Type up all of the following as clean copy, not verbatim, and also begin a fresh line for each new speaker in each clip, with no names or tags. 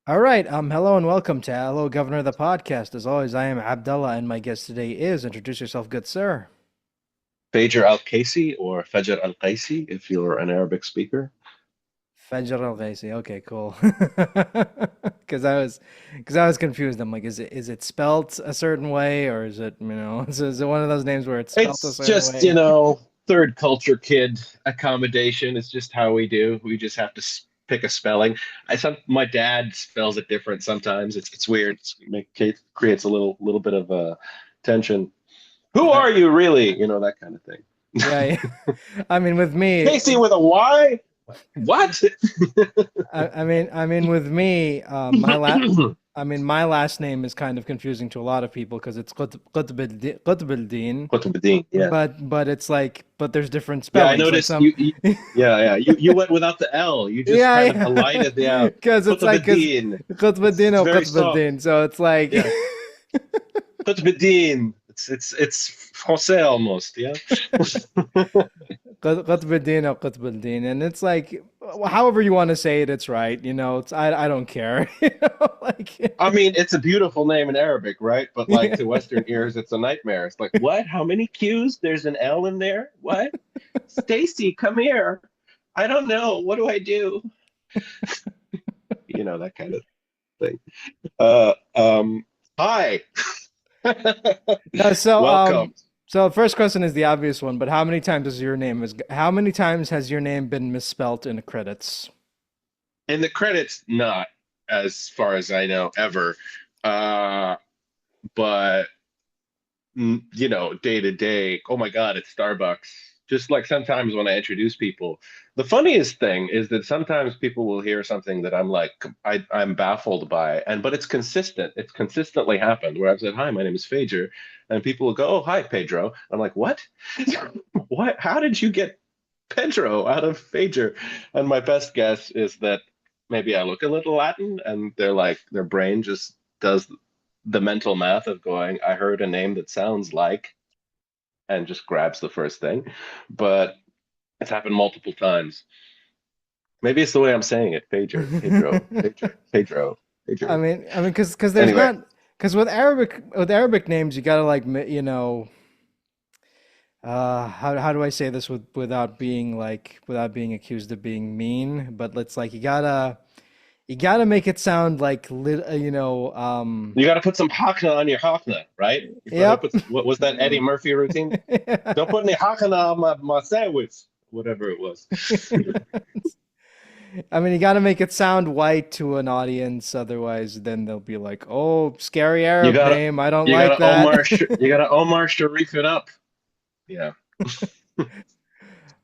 All right. Hello and welcome to Hello Governor the podcast. As always, I am Abdullah, and my guest today is introduce yourself, good sir.
Fajer Al-Kaisi or Fajer Al-Kaisi if you're an Arabic speaker.
Fajer Al-Kaisi. Okay, cool. Because I was confused. I'm like, is it spelt a certain way, or is it is it one of those names where it's spelt a
It's
certain
just,
way?
third culture kid accommodation. It's just how we do. We just have to pick a spelling. My dad spells it different sometimes. It's weird. It creates a little bit of tension. Who
Uh,
are you really? That kind of thing.
yeah, yeah. I mean, with me,
Casey with a Y? What?
I mean, with me, my last name is kind of confusing to a lot of people because it's Qutb al-Din.
Qutbuddin, yeah.
But it's like there's different
Yeah, I
spellings. Like
noticed
some
you, yeah, yeah. You went without the L. You just
yeah,
kind of
yeah.
elided the L.
Because it's like because
Qutbuddin.
Qutbuddin
It's
or
very soft.
Qutbuddin. So it's like
Yeah. Qutbuddin. It's Français almost, yeah.
Qutbuddin or Qutbuddin. And it's like however you want to say it, it's right. I don't care. Like
I mean, it's a beautiful name in Arabic, right? But like to Western ears, it's a nightmare. It's like, what? How many Q's? There's an L in there? What? Stacy, come here. I don't know. What do I do? That kind of thing. Uh, um, Hi.
no,
Welcome.
so first question is the obvious one, but how many times has your name been misspelt in the credits?
In the credits, not as far as I know, ever. Uh, but day to day, oh my God, it's Starbucks. Just like sometimes when I introduce people, the funniest thing is that sometimes people will hear something that I'm baffled by, but it's consistent. It's consistently happened where I've said, "Hi, my name is Fajer," and people will go, "Oh, hi, Pedro." I'm like, "What? What? How did you get Pedro out of Fajer?" And my best guess is that maybe I look a little Latin, and their brain just does the mental math of going, I heard a name that sounds like, and just grabs the first thing. But it's happened multiple times. Maybe it's the way I'm saying it. Pedro, Pedro, Pedro, Pedro, Pedro.
Because there's
Anyway,
not because with Arabic names you gotta like how do I say this without being accused of being mean? But it's like you gotta make it sound like
you got to put some hakna on your hakna, right? You got to
yep.
put, what was that Eddie Murphy routine? Don't put any hakna on my sandwich, whatever it was.
I mean, you got to make it sound white to an audience, otherwise, then they'll be like, "Oh, scary
You
Arab
gotta,
name. I don't
you
like
gotta
that."
You gotta Omar Sharif it up. Yeah.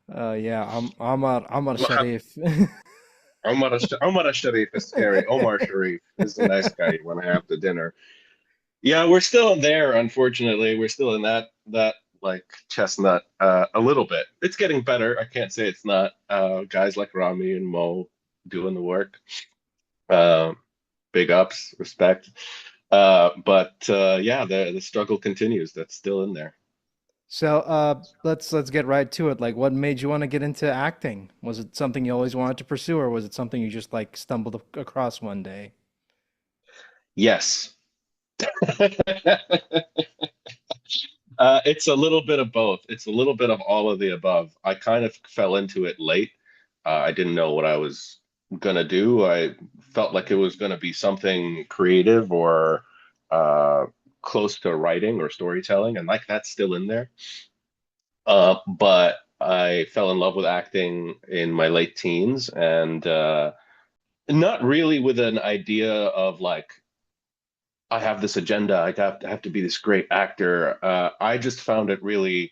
Yeah, Amar Sharif.
Omar Sharif is scary. Omar Sharif is the nice guy you want to have the dinner. Yeah, we're still there, unfortunately. We're still in that like chestnut a little bit. It's getting better. I can't say it's not. Guys like Rami and Mo doing the work. Uh, Big ups, respect. But yeah, the struggle continues. That's still in there.
So, let's get right to it. Like, what made you want to get into acting? Was it something you always wanted to pursue, or was it something you just like stumbled across one day?
Yes. It's a little bit of both. It's a little bit of all of the above. I kind of fell into it late. I didn't know what I was gonna do. I felt like it was gonna be something creative or uh, close to writing or storytelling, and like that's still in there. But I fell in love with acting in my late teens, and not really with an idea of like I have this agenda. I have to be this great actor. I just found it really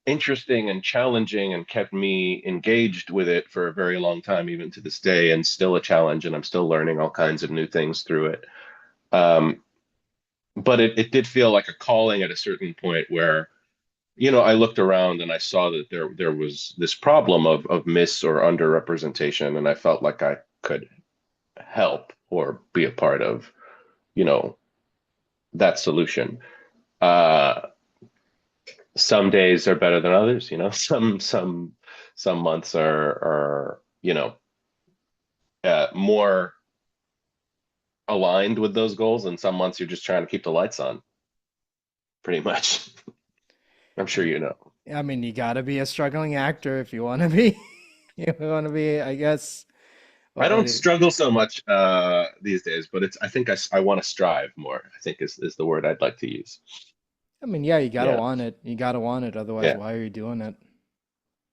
interesting and challenging and kept me engaged with it for a very long time, even to this day, and still a challenge. And I'm still learning all kinds of new things through it. Um, but it did feel like a calling at a certain point where, I looked around and I saw that there was this problem of miss or underrepresentation, and I felt like I could help or be a part of, you know, that solution. Uh, some days are better than others, some months are more aligned with those goals, and some months you're just trying to keep the lights on, pretty much. I'm sure you know.
I mean, you gotta be a struggling actor if you want to be. You want to be, I guess.
I
Well,
don't struggle so much these days, but I think I want to strive more, I think is the word I'd like to use.
I mean, yeah, you gotta
Yeah,
want it. You gotta want it. Otherwise,
yeah,
why are you doing it?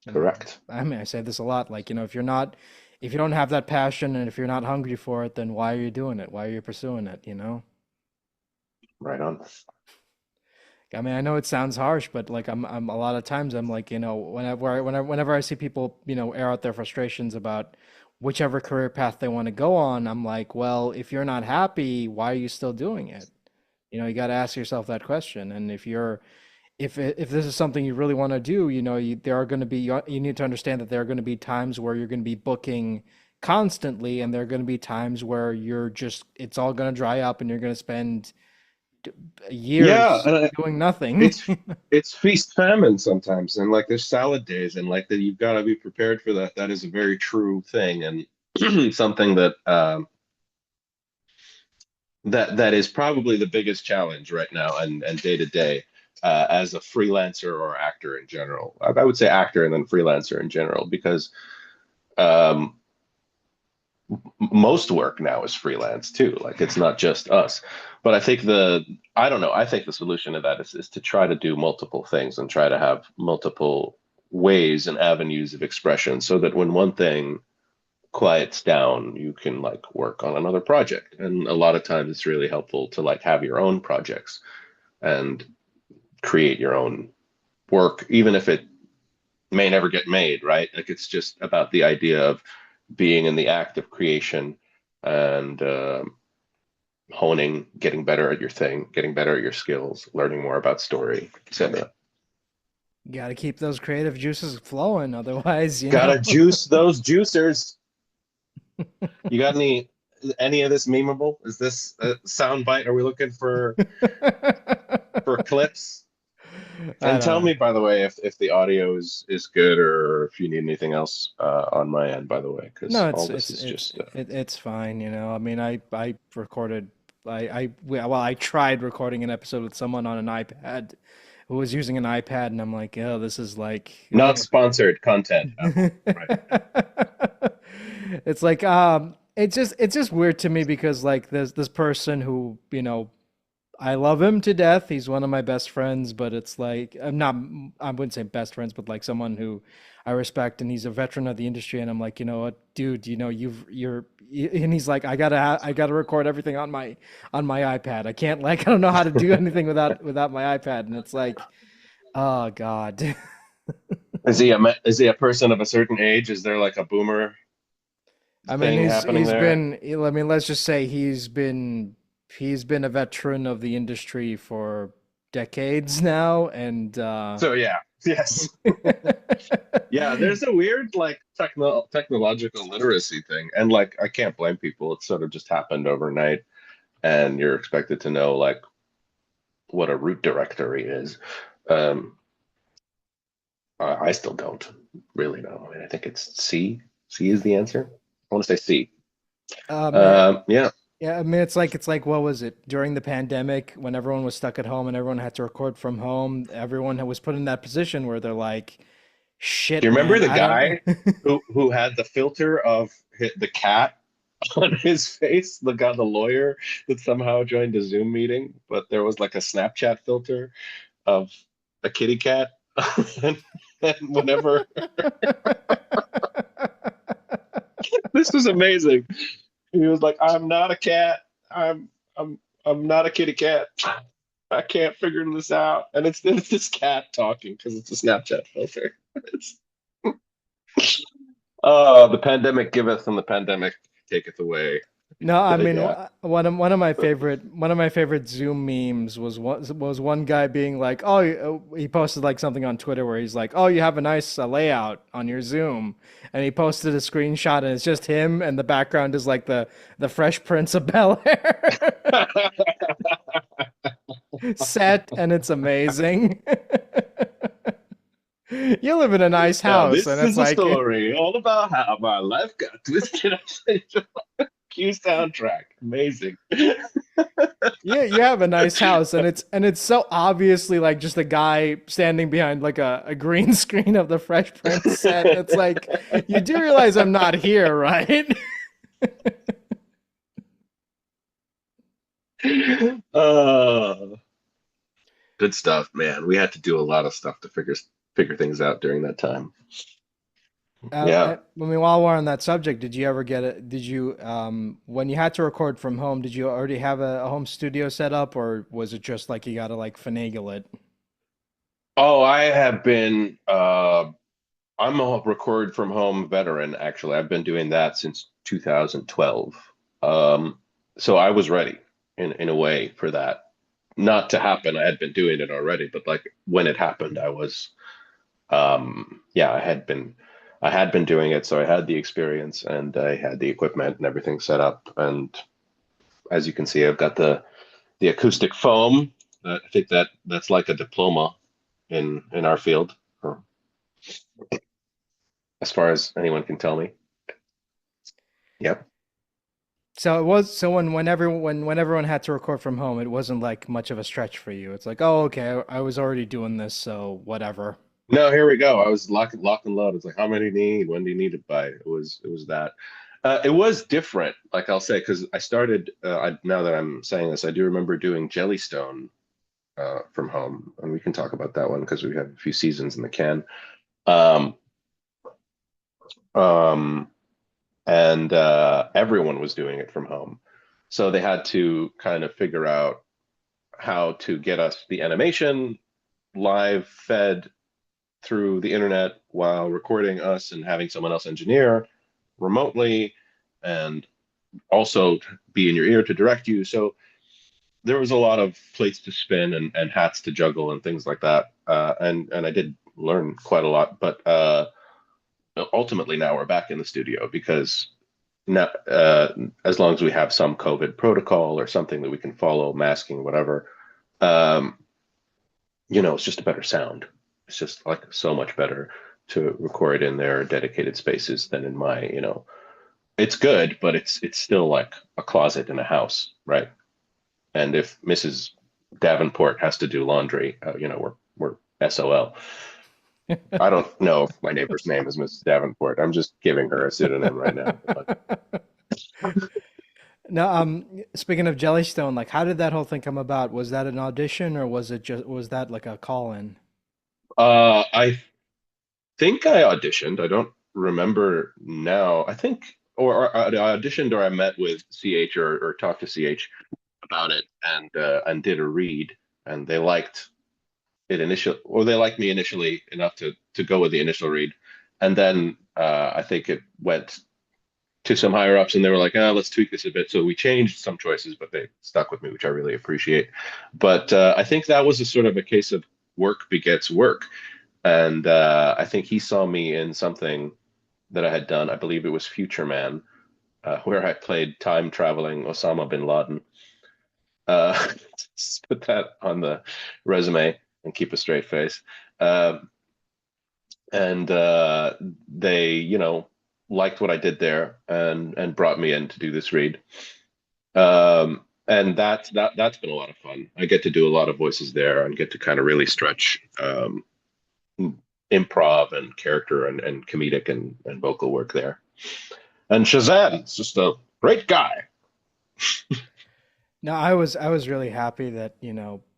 correct.
I mean, I say this a lot. Like, if you're not, if you don't have that passion and if you're not hungry for it, then why are you doing it? Why are you pursuing it?
Right on.
I mean, I know it sounds harsh, but like I'm a lot of times I'm like, whenever I see people, air out their frustrations about whichever career path they want to go on, I'm like, well, if you're not happy, why are you still doing it? You got to ask yourself that question. And if this is something you really want to do, there are going to be you need to understand that there are going to be times where you're going to be booking constantly, and there are going to be times where it's all going to dry up, and you're going to spend
Yeah,
years doing nothing.
it's it's feast famine sometimes, and like there's salad days, and like that you've got to be prepared for that. That is a very true thing, and something that is probably the biggest challenge right now, and day to day, as a freelancer or actor in general. I would say actor and then freelancer in general, because um, most work now is freelance too. Like it's not just us. But I don't know. I think the solution to that is to try to do multiple things and try to have multiple ways and avenues of expression, so that when one thing quiets down, you can like work on another project. And a lot of times it's really helpful to like have your own projects and create your own work, even if it may never get made, right? Like it's just about the idea of being in the act of creation, and honing, getting better at your thing, getting better at your skills, learning more about story, etc.
You got to keep those creative juices flowing, otherwise,
Gotta juice those juicers. You got any of this memeable? Is this a sound bite? Are we looking for clips?
I
And tell
don't
me, by the way, if the audio is good, or if you need anything else on my end, by the way, because
know.
all this is just
It's fine. I mean, I recorded. Well, I tried recording an episode with someone on an iPad who was using an iPad, and I'm like, oh, this is like,
not sponsored content, Apple. Right.
it's like, it's just weird to me because like there's this person who, I love him to death. He's one of my best friends, but it's like I'm not, I wouldn't say best friends, but like someone who I respect, and he's a veteran of the industry. And I'm like, you know what, dude, and he's like, I gotta record everything on my iPad. I can't like, I don't know how to do anything without my iPad. And it's like, oh God.
Is he a person of a certain age? Is there like a boomer
I mean,
thing happening there?
I mean, let's just say he's been a veteran of the industry for decades now, and
So yeah, yes. Yeah, there's a weird like technological literacy thing, and like I can't blame people. It sort of just happened overnight, and you're expected to know like what a root directory is. Um, I still don't really know. I mean, I think it's C. C is the answer. I want to say C.
man,
Yeah.
yeah, I mean, it's like what was it during the pandemic when everyone was stuck at home and everyone had to record from home? Everyone was put in that position where they're like,
Do
"Shit,
you remember
man,
the
I don't."
guy who had the filter of the cat on his face? The guy, the lawyer that somehow joined a Zoom meeting, but there was like a Snapchat filter of a kitty cat. and, and whenever this was amazing, he was like, "I'm not a cat. I'm not a kitty cat. I can't figure this out." And it's this cat talking because it's a Snapchat filter. It's, the pandemic giveth and the pandemic taketh away.
No, I mean
Yeah.
one of my favorite Zoom memes was one guy being like, "Oh, he posted like something on Twitter where he's like, "Oh, you have a nice layout on your Zoom," and he posted a screenshot and it's just him, and the background is like the Fresh Prince of Bel-Air set, and it's amazing. You live in a nice
Now,
house, and
this
it's
is a
like,
story all about how my life got twisted. Q soundtrack. Amazing.
Yeah, you have a nice house, and it's so obviously like just a guy standing behind like a green screen of the Fresh Prince set. It's like you do realize I'm not here, right?
uh, good stuff, man. We had to do a lot of stuff to figure things out during that time. Yeah.
I mean, while we're on that subject, did you ever get it? Did you, when you had to record from home, did you already have a home studio set up, or was it just like you got to like finagle it?
Oh, I have been I'm a record from home veteran, actually. I've been doing that since 2012. Um, so I was ready in a way for that. Not to happen. I had been doing it already, but like when it happened, I was yeah, I had been doing it, so I had the experience and I had the equipment and everything set up. And as you can see, I've got the acoustic foam. I think that's like a diploma in our field, or as far as anyone can tell me. Yep.
So it was so when everyone had to record from home, it wasn't like much of a stretch for you. It's like, oh, okay, I was already doing this, so whatever.
No, here we go. I was lock and load. It's like, how many do you need? When do you need it by? It was that. It was different, like I'll say, because I started. Now that I'm saying this, I do remember doing Jellystone from home, and we can talk about that one because we have a few seasons in the can. Um, um, and everyone was doing it from home, so they had to kind of figure out how to get us the animation live fed through the internet while recording us and having someone else engineer remotely and also be in your ear to direct you. So there was a lot of plates to spin and hats to juggle and things like that. And I did learn quite a lot. But ultimately, now we're back in the studio because now, as long as we have some COVID protocol or something that we can follow, masking, whatever, um, it's just a better sound. It's just like so much better to record in their dedicated spaces than in my, it's good, but it's still like a closet in a house, right? And if Mrs. Davenport has to do laundry, we're SOL. I don't know if my neighbor's name is Mrs. Davenport. I'm just giving her a pseudonym right now. But
No, speaking of Jellystone, like how did that whole thing come about? Was that an audition or was that like a call in?
I think I auditioned. I don't remember now. I think, or I auditioned, or I met with CH or talked to CH about it, and did a read, and they liked it initially, or they liked me initially enough to go with the initial read, and then I think it went to some higher ups, and they were like, let's tweak this a bit. So we changed some choices, but they stuck with me, which I really appreciate. But I think that was a sort of a case of work begets work. And I think he saw me in something that I had done. I believe it was Future Man, where I played time traveling Osama bin Laden. Just put that on the resume and keep a straight face. Um and they, liked what I did there and brought me in to do this read. And that's been a lot of fun. I get to do a lot of voices there and get to kind of really stretch improv and character and comedic and vocal work there. And Shazzan is just a great guy.
No, I was really happy that,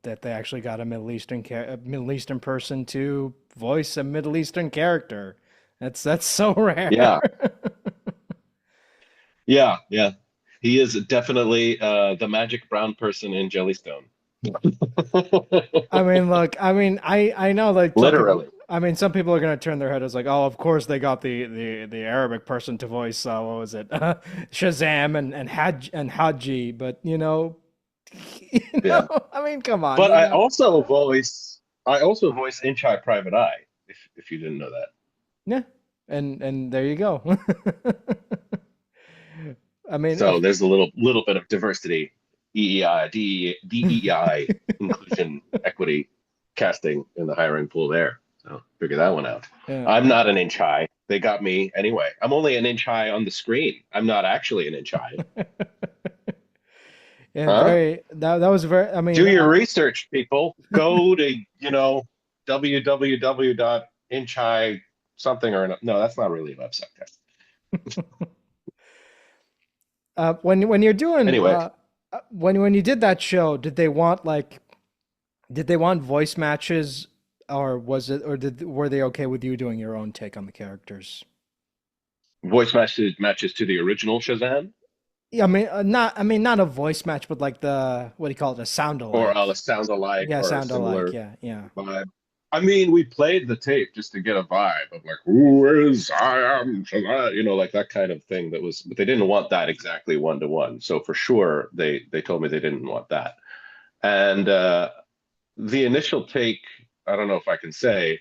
that they actually got a Middle Eastern person to voice a Middle Eastern character. That's so rare.
Yeah, yeah, yeah. He is definitely the magic brown person in Jellystone.
I mean, look, I know like some people.
Literally.
I mean, some people are gonna turn their head as like, oh, of course they got the Arabic person to voice. What was it, Shazam and Hadji? But
Yeah.
I mean, come on,
But I also voice Inch High Private Eye, if you didn't know that.
yeah, and there you go. I mean,
So there's a little bit of diversity, EEI, DEI, inclusion, equity, casting in the hiring pool there. So figure that one out.
yeah.
I'm not an inch high. they got me anyway. I'm only an inch high on the screen. I'm not actually an inch high.
Yeah,
Huh?
very that was very. I mean,
Do your research, people. Go to, www.inchhigh something or no, that's not really a website, guys.
when you're doing
Anyway,
when you did that show, did they want voice matches, or was it, or did were they okay with you doing your own take on the characters?
voice matches to the original Shazam
Yeah, I mean, not a voice match, but like the what do you call it, a sound
or
alike.
a sound alike
Yeah,
or a
sound alike.
similar
Yeah, yeah.
vibe. I mean, we played the tape just to get a vibe of like, who is I am Shazam, like that kind of thing. That was, but they didn't want that exactly one to one. So for sure, they told me they didn't want that. And the initial take, I don't know if I can say,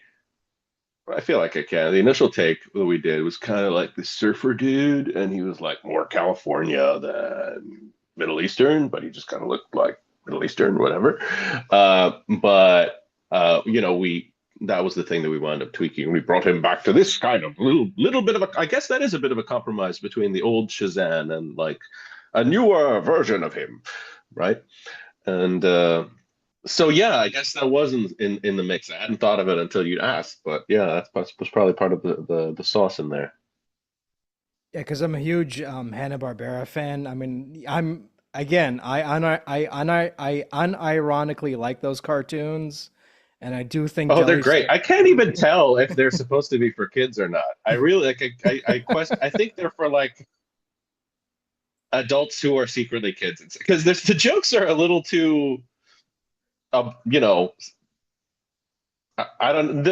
I feel like I can. The initial take that we did was kind of like the surfer dude, and he was like more California than Middle Eastern, but he just kind of looked like Middle Eastern, whatever. But we that was the thing that we wound up tweaking. We brought him back to this kind of little bit of a. I guess that is a bit of a compromise between the old Shazam and like a newer version of him, right? And so yeah, I guess that wasn't in the mix. I hadn't thought of it until you asked, but yeah, was probably part of the sauce in there.
Yeah, because I'm a huge Hanna-Barbera fan. I mean, I'm again, I unironically like those cartoons, and I do think
Oh, they're great.
Jellystone.
I can't even tell if they're supposed to be for kids or not. I really like. I think they're for like adults who are secretly kids because the jokes are a little too, uh, you know, I don't.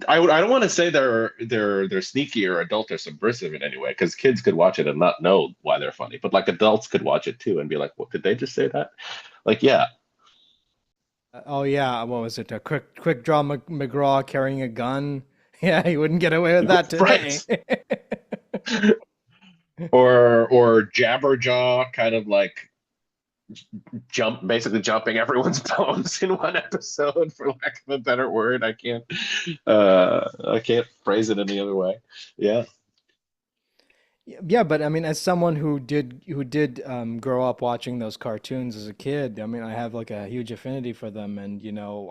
I don't want to say they're sneaky or adult or subversive in any way because kids could watch it and not know why they're funny, but like adults could watch it too and be like, "What did they just say that?" Like, yeah,
Oh yeah, what was it? A quick draw McGraw carrying a gun. Yeah, he wouldn't get away with that
right.
today.
Or Jabberjaw, kind of like basically jumping everyone's bones in one episode, for lack of a better word. I can't phrase it any other way. Yeah.
Yeah, but I mean, as someone who did grow up watching those cartoons as a kid, I mean, I have like a huge affinity for them, and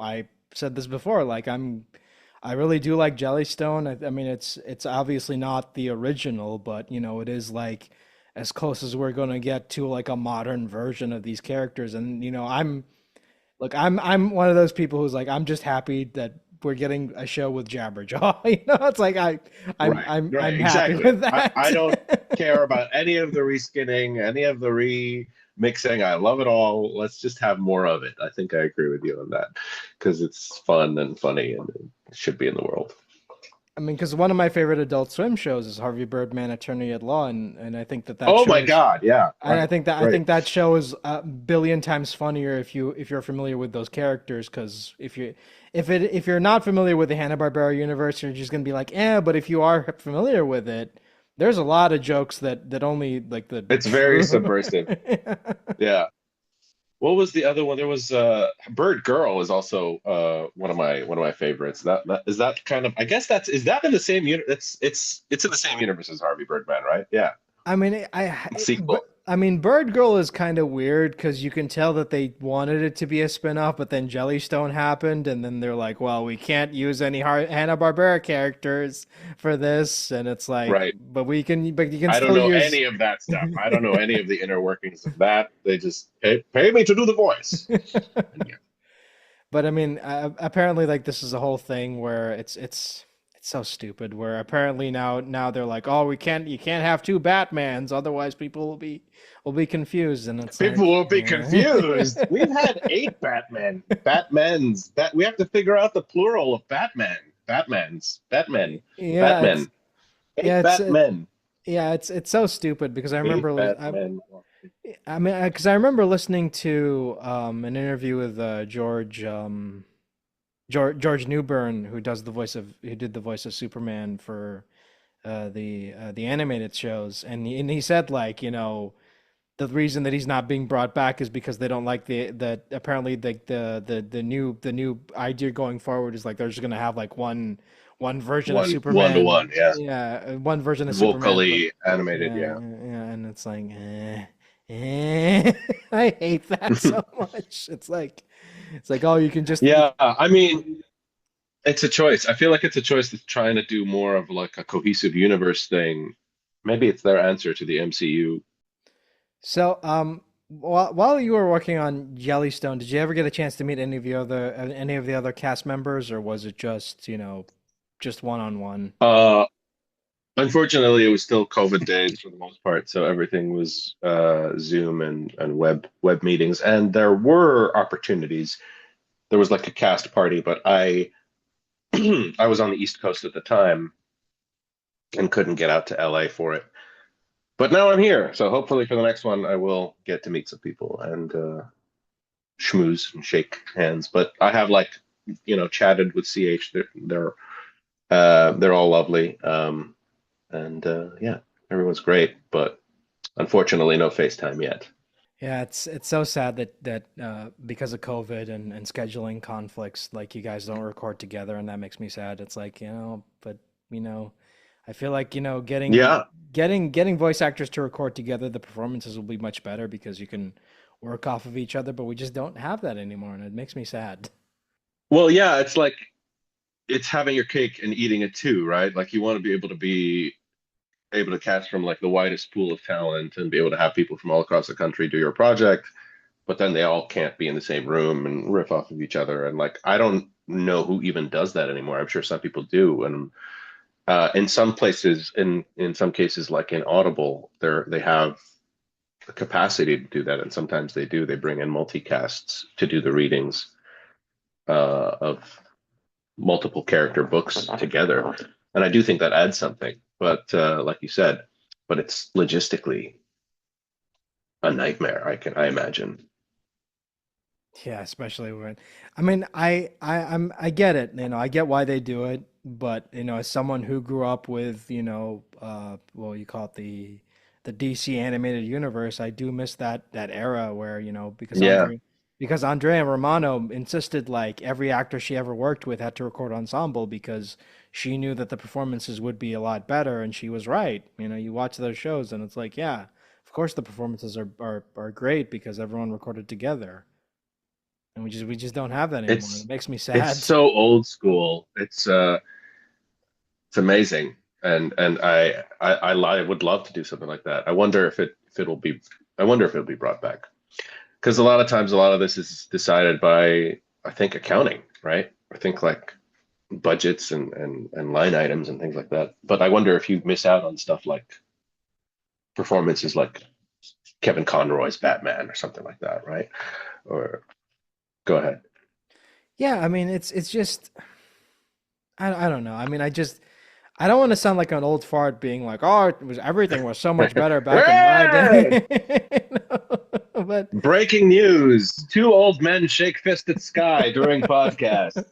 I said this before, like I really do like Jellystone. I mean, it's obviously not the original, but it is like as close as we're gonna get to like a modern version of these characters, and I'm one of those people who's like, I'm just happy that we're getting a show with Jabberjaw. It's like
Right,
I'm happy
exactly.
with
I don't
that.
care about any of the reskinning, any of the remixing. I love it all. Let's just have more of it. I think I agree with you on that because it's fun and funny and it should be in the world.
I mean, because one of my favorite Adult Swim shows is Harvey Birdman, Attorney at Law, and I think that
Oh
show
my
is,
God. Yeah.
and
Right.
I
Right.
think that show is a billion times funnier if you're familiar with those characters. Because if you're not familiar with the Hanna Barbera universe, you're just gonna be like, but if you are familiar with it, there's a lot of jokes that only like the
It's very
true.
subversive. Yeah. What was the other one? There was Bird Girl is also one of my favorites. That is that kind of, I guess that's, is that in the same unit? It's in the same universe as Harvey Birdman, right? Yeah.
I mean,
Sequel.
I mean, Bird Girl is kind of weird because you can tell that they wanted it to be a spin-off, but then Jellystone happened, and then they're like, "Well, we can't use any Hanna-Barbera characters for this," and it's like,
Right.
but you can
I don't
still
know
use.
any of that stuff. I don't know any of the inner workings of that. They just pay me to do the voice. And yeah.
But I mean, apparently, like this is a whole thing where it's so stupid. Where apparently now they're like, oh, you can't have two Batmans, otherwise people will be confused, and it's
People
like,
will be confused. We've had 8 Batmans. That we have to figure out the plural of Batman.
yeah,
Batmen.
yeah,
Eight Batmen.
it's so stupid because
Eight Batmen.
I mean, because I remember listening to an interview with George Newbern, who did the voice of Superman for the animated shows, and he said, like, the reason that he's not being brought back is because they don't like that apparently the new idea going forward is like they're just gonna have like one version of
one to
Superman.
one, yeah.
Yeah, one version of Superman, but
Vocally animated,
yeah,
yeah.
yeah, and it's like, I hate that so much. It's like, oh, you can just you.
Yeah, I mean, it's a choice. I feel like it's a choice that's trying to do more of like a cohesive universe thing. Maybe it's their answer to the MCU.
So, while you were working on Jellystone, did you ever get a chance to meet any of the other cast members, or was it just, just one on one?
Uh, Unfortunately, it was still COVID days for the most part, so everything was Zoom and web meetings. And there were opportunities. There was like a cast party, but I I was on the East Coast at the time and couldn't get out to LA for it. But now I'm here, so hopefully for the next one, I will get to meet some people and schmooze and shake hands. But I have like, chatted with CH. They're all lovely, and yeah, everyone's great. But unfortunately, no FaceTime yet.
Yeah, it's so sad that because of COVID and scheduling conflicts, like you guys don't record together, and that makes me sad. It's like, but you know, I feel like,
Yeah.
getting voice actors to record together, the performances will be much better because you can work off of each other, but we just don't have that anymore, and it makes me sad.
Well, yeah, it's like it's having your cake and eating it too, right? Like you want to be able to cast from like the widest pool of talent and be able to have people from all across the country do your project, but then they all can't be in the same room and riff off of each other. And like I don't know who even does that anymore. I'm sure some people do, and in some places, in some cases, like in Audible, they have the capacity to do that, and sometimes they do. They bring in multicasts to do the readings of multiple character books together, and I do think that adds something. But like you said, but it's logistically a nightmare. I imagine.
Yeah, especially when, I mean, I get it, I get why they do it, but as someone who grew up with, well, you call it the DC animated universe, I do miss that era where,
Yeah.
because Andrea Romano insisted like every actor she ever worked with had to record ensemble because she knew that the performances would be a lot better, and she was right. You watch those shows and it's like, yeah, of course the performances are great because everyone recorded together. And we just don't have that anymore. And it
It's
makes me
it's
sad.
so old school. It's amazing, and I would love to do something like that. I wonder if it'll be I wonder if it'll be brought back because a lot of times a lot of this is decided by I think accounting, right? I think like budgets and line items and things like that. But I wonder if you miss out on stuff like performances like Kevin Conroy's Batman or something like that, right? Or go ahead.
Yeah, I mean it's just I don't know. I mean I don't want to sound like an old fart being like, oh, everything was so much better back in my
Hey!
day. But
Breaking news. Two old men shake fist at sky during podcast.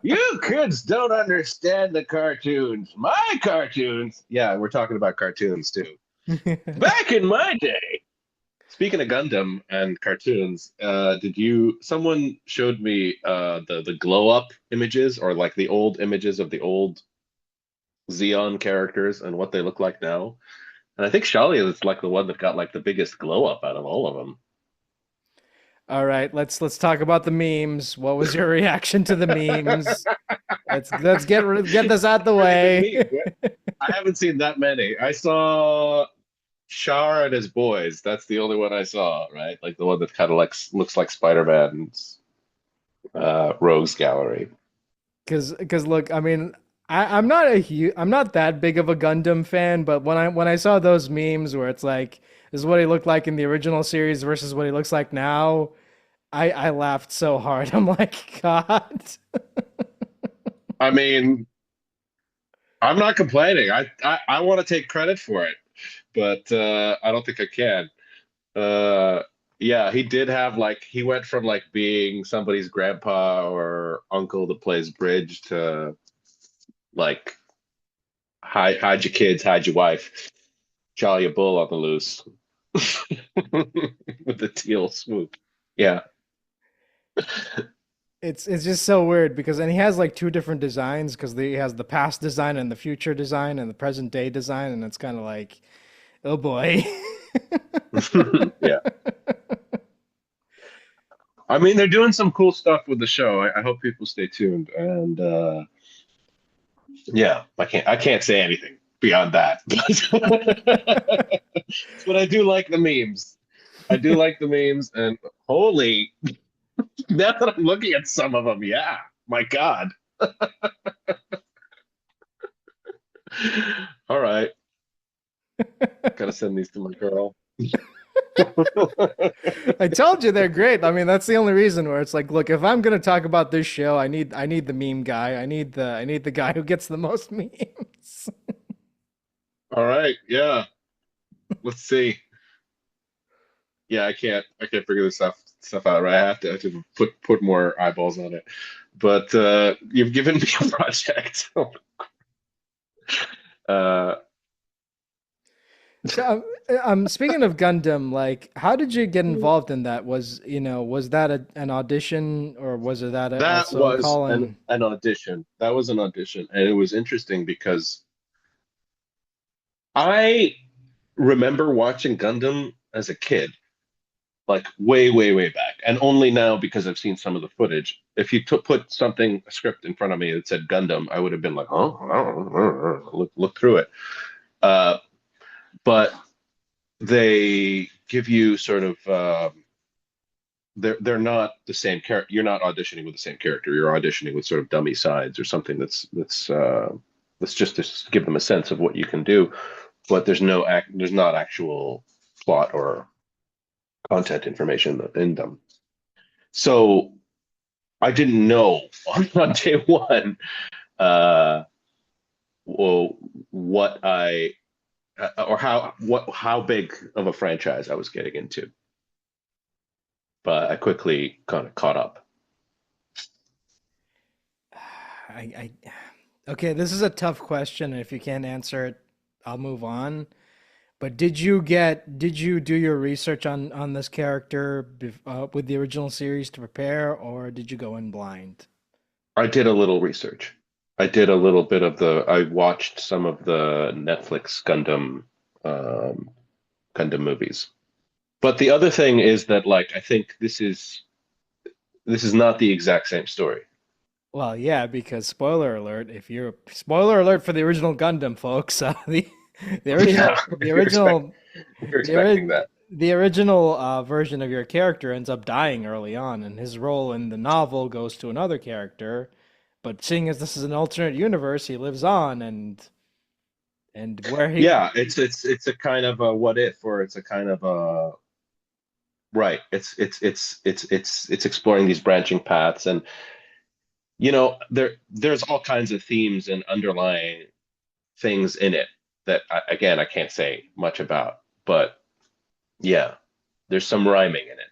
You kids don't understand the cartoons. My cartoons. Yeah, we're talking about cartoons too. Back in my day. Speaking of Gundam and cartoons, someone showed me the glow up images or like the old images of the old Xeon characters and what they look like now. And I think Shalia is like the one that got like the biggest glow up out of all of them.
All right, let's talk about the memes. What was your reaction to the memes? Let's get this out the
Pretty good
way.
memes, right? I haven't seen that many. I saw Shar and his boys. That's the only one I saw, right? Like the one that kind of like looks like Spider-Man's Rogues Gallery.
Because look, I mean, I'm not that big of a Gundam fan, but when I saw those memes where it's like this is what he looked like in the original series versus what he looks like now, I laughed so hard. I'm like, God.
I mean, I'm not complaining. I want to take credit for it, but I don't think I can. Uh, yeah, he did have like he went from like being somebody's grandpa or uncle that plays bridge to like hide your kids, hide your wife, Challia Bull on the loose with the teal swoop. Yeah,
it's just so weird because and he has like two different designs because he has the past design and the future design and the present day design, and it's kind of like, oh boy.
Yeah. I mean, they're doing some cool stuff with the show. I hope people stay tuned. And yeah, I can't say anything beyond that. But I do like the memes. I do like the memes, and holy, now that I'm looking at some of them, yeah, my God. All right, gotta send these to my girl.
I told you they're great. I mean, that's the only reason where it's like, look, if I'm gonna talk about this show, I need the meme guy. I need the guy who gets the most memes.
All right, yeah, let's see. Yeah, I can't figure this stuff out. Right, I have to put more eyeballs on it. But you've given me a project. uh,
So, speaking of Gundam, like, how did you get involved in that? Was that an audition or was it that
that
also a
was
call
an
in?
an audition. That was an audition, and it was interesting because I remember watching Gundam as a kid, like way, way, way back, and only now because I've seen some of the footage. If you put something, a script in front of me that said Gundam, I would have been like, oh, I don't know, look through it. Uh, but they give you sort of they're not the same character. You're not auditioning with the same character. You're auditioning with sort of dummy sides or something that's just to give them a sense of what you can do. But there's not actual plot or content information in them. So I didn't know on day one uh, well, what I or how big of a franchise I was getting into, but I quickly kind of caught up.
I okay, this is a tough question, and if you can't answer it, I'll move on. But did you do your research on this character with the original series to prepare, or did you go in blind?
I did a little research. I did a little bit of I watched some of the Netflix um, Gundam movies. But the other thing is that, like, I think this is not the exact same story.
Well, yeah, because spoiler alert for the original Gundam, folks. The
Yeah,
original
you're
the,
expecting that.
the original version of your character ends up dying early on, and his role in the novel goes to another character. But seeing as this is an alternate universe, he lives on, and where he
Yeah, it's a kind of a what if, or it's a kind of a right. It's exploring these branching paths, and there's all kinds of themes and underlying things in it that again I can't say much about, but yeah, there's some rhyming in it.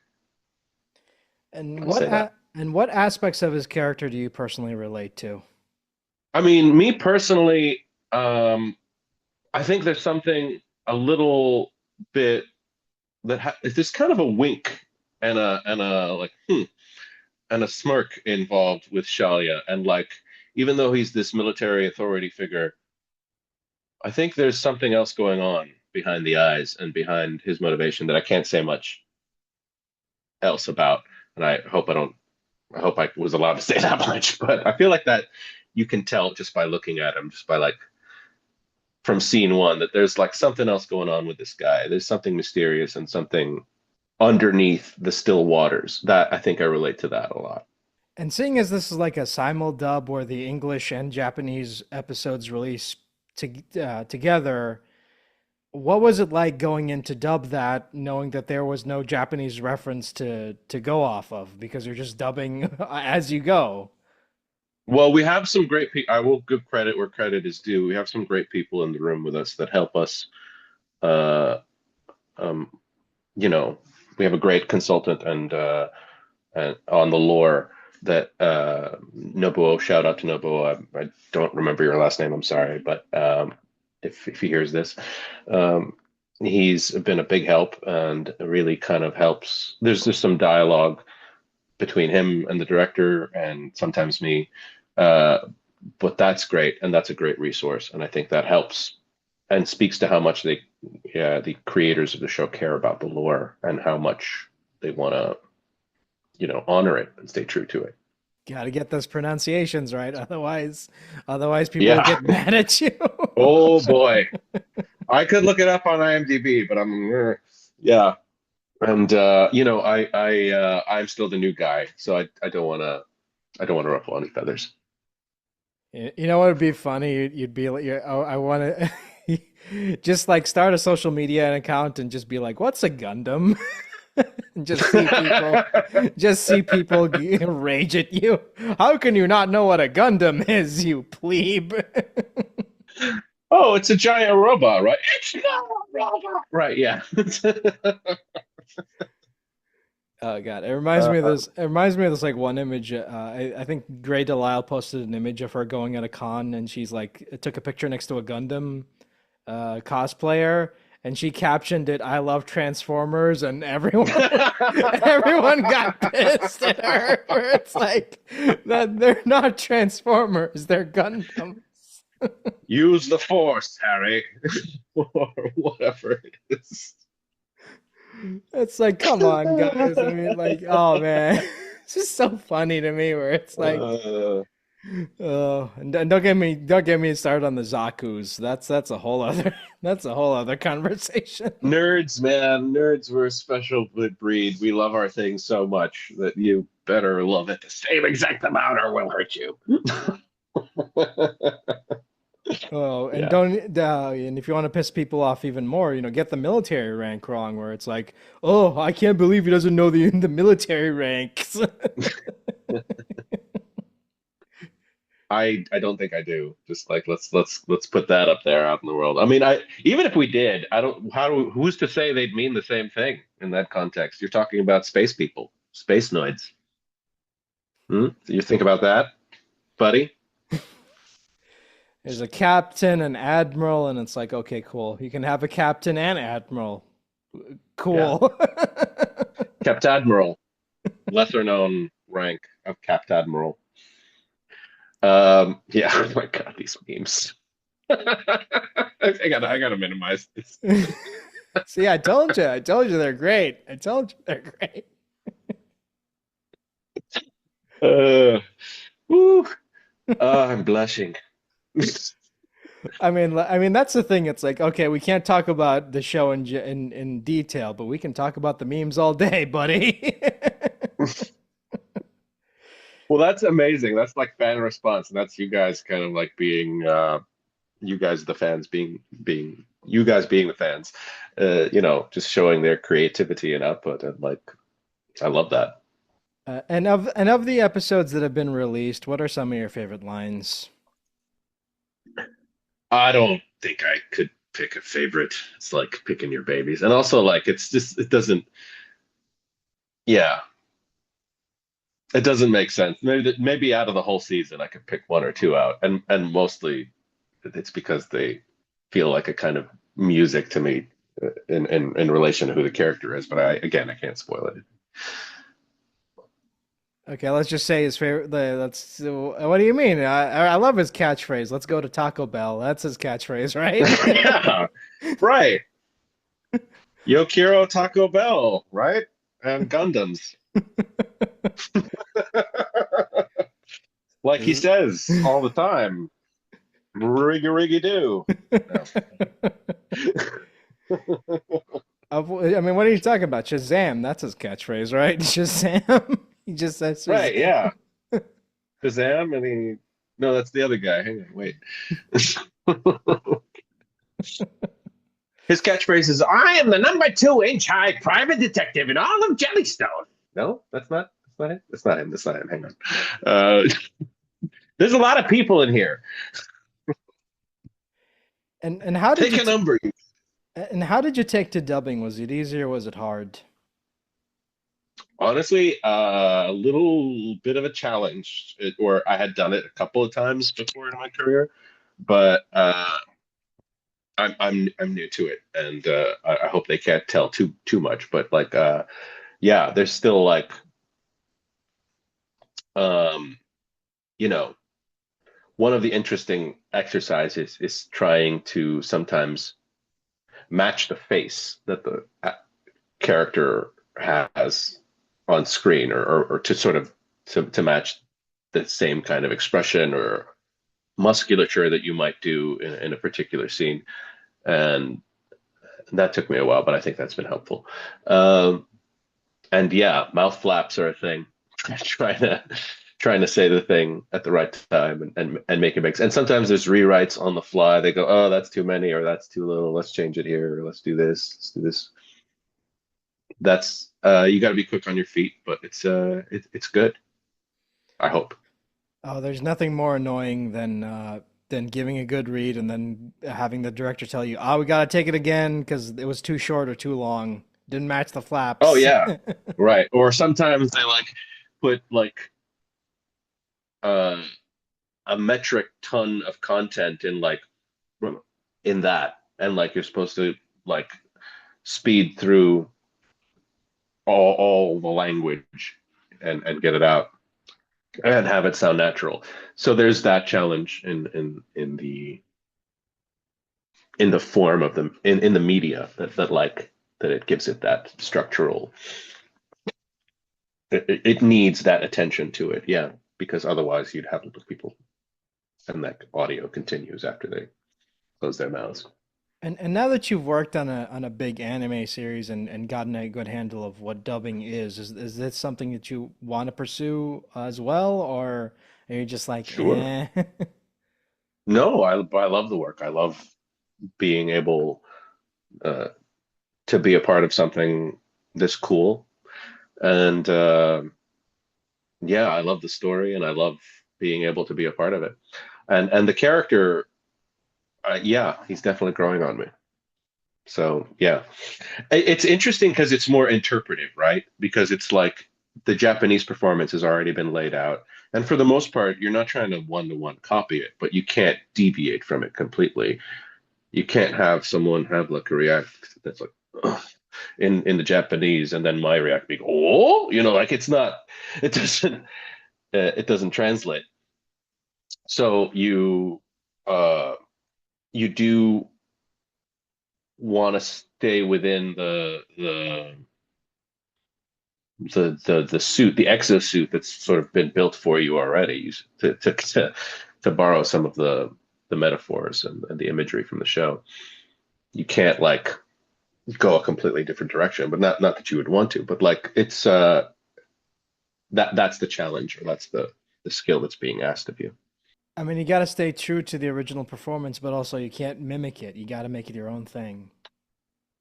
and
I'll say that.
what aspects of his character do you personally relate to?
I mean, me personally, I think there's something a little bit there's kind of a wink and a like and a smirk involved with Shalia, and like even though he's this military authority figure, I think there's something else going on behind the eyes and behind his motivation that I can't say much else about. And I hope I was allowed to say that much, but I feel like that you can tell just by looking at him, just by like from scene one, that there's like something else going on with this guy. There's something mysterious and something underneath the still waters. That I think I relate to that a lot.
And seeing as this is like a simul dub where the English and Japanese episodes release together, what was it like going into dub that, knowing that there was no Japanese reference to go off of because you're just dubbing as you go?
Well, we have some great people. I will give credit where credit is due. We have some great people in the room with us that help us. Uh, um, you know, we have a great consultant and on the lore that Nobuo. Shout out to Nobuo. I don't remember your last name. I'm sorry, but if he hears this, um, he's been a big help and really kind of helps. There's some dialogue between him and the director, and sometimes me. Uh, but that's great, and that's a great resource, and I think that helps and speaks to how much yeah, the creators of the show care about the lore and how much they want to, honor it and stay true to it.
Got to get those pronunciations right, otherwise people will
Yeah.
get mad at you.
Oh boy. I could look it up on IMDb, but yeah. And I'm still the new guy, so I don't want to ruffle any feathers.
You know what would be funny? You'd be like, oh, I want to just like start a social media account and just be like, "What's a Gundam?" And just see people rage at you. How can you not know what a Gundam is, you plebe?
Oh, it's a giant robot, right? It's not a robot. Right, yeah.
Oh God, it reminds me of this. It reminds me of this like one image. I think Gray Delisle posted an image of her going at a con, and she's like took a picture next to a Gundam cosplayer, and she captioned it, "I love Transformers," and everyone everyone got pissed at her. Where it's like that they're not Transformers, they're Gundams.
Use the force, Harry, or whatever it is.
It's like, come on, guys. I mean, like, oh man, it's just so funny to me. Where it's like,
Uh,
oh, and don't get me started on the Zaku's. That's a whole other that's a whole other conversation.
Nerds, man, nerds were a special breed. We love our things so much that you better love it the same exact amount, or we'll hurt you.
Oh, and
Yeah.
don't and if you want to piss people off even more, get the military rank wrong, where it's like, oh, I can't believe he doesn't know the military ranks.
I don't think I do. Just like let's put that up there out in the world. I mean, I even if we did, I don't who's to say they'd mean the same thing in that context? You're talking about space people, space noids. Hmm? You think about that, buddy?
There's a captain, an admiral, and it's like, okay, cool. You can have a captain and admiral.
Yeah.
Cool.
Capt Admiral, lesser known rank of Capt Admiral. Yeah, oh my God, these memes. I gotta minimize this.
See, I told you they're great. I told you they're great.
Uh, woo, I'm blushing.
I mean that's the thing. It's like, okay, we can't talk about the show in detail, but we can talk about the memes all day, buddy.
Well, that's amazing. That's like fan response, and that's you guys kind of like being you guys the fans being you guys being the fans. Just showing their creativity and output, and like I love that.
And of the episodes that have been released, what are some of your favorite lines?
I don't think I could pick a favorite. It's like picking your babies, and also like it's just it doesn't. Yeah, it doesn't make sense. Maybe out of the whole season, I could pick one or two out, and mostly it's because they feel like a kind of music to me in relation to who the character is. But I can't spoil it.
Okay, let's just say his favorite. Let's. What do you mean? I love his catchphrase. Let's go to Taco Bell. That's his catchphrase, right?
Yeah, right. Yo quiero Taco Bell, right? And Gundams, like he says all the time. Riggy riggy do.
I mean, what are you talking about? Shazam. That's his catchphrase, right? Shazam. He just says
Right,
Shazam.
yeah. Shazam, and he. No, that's the other guy. Hang on, wait. His catchphrase is, "I am the number 2 inch high private detective in all of Jellystone." No, that's not. That's not him. That's not him. That's not him. Hang on. Uh, there's a lot of people in here.
And how did
Take
you
a number.
and how did you take to dubbing? Was it easy or was it hard?
Honestly, a little bit of a challenge, or I had done it a couple of times before in my career, but I'm new to it, and I hope they can't tell too much. But like, yeah, there's still like um, you know, one of the interesting exercises is trying to sometimes match the face that the character has on screen, or to sort of to match the same kind of expression or musculature that you might do in a particular scene. And that took me a while, but I think that's been helpful. Um, and yeah, mouth flaps are a thing. trying to trying to say the thing at the right time, and make it make sense. And sometimes there's rewrites on the fly. They go, oh, that's too many, or that's too little. Let's change it here. Or let's do this. Let's do this. That's you got to be quick on your feet, but it's good. I hope.
Oh, there's nothing more annoying than giving a good read and then having the director tell you, "Oh, we gotta take it again because it was too short or too long. Didn't match the
Oh
flaps."
yeah, right. Or sometimes they like put like uh, a metric ton of content in that, and like you're supposed to like speed through all the language and get it out and have it sound natural. So there's that challenge in the form of in the media that it gives it that structural. It needs that attention to it, yeah, because otherwise you'd have people, and that audio continues after they close their mouths.
And now that you've worked on a big anime series and gotten a good handle of what dubbing is this something that you want to pursue as well, or are you just like,
Sure.
eh?
No, I love the work. I love being able uh, to be a part of something this cool. And yeah, I love the story, and I love being able to be a part of it. And the character, yeah, he's definitely growing on me. So yeah, it's interesting because it's more interpretive, right? Because it's like the Japanese performance has already been laid out, and for the most part, you're not trying to one-to-one copy it, but you can't deviate from it completely. You can't have someone have like a react that's like, "Ugh," in the Japanese, and then my react being, oh, like it's not, it doesn't translate. So uh you do want to stay within the suit, the exosuit that's sort of been built for you already, to borrow some of the metaphors and the imagery from the show. You can't like go a completely different direction, but not that you would want to, but like it's that's the challenge, or that's the skill that's being asked of you.
I mean, you got to stay true to the original performance, but also you can't mimic it. You got to make it your own thing.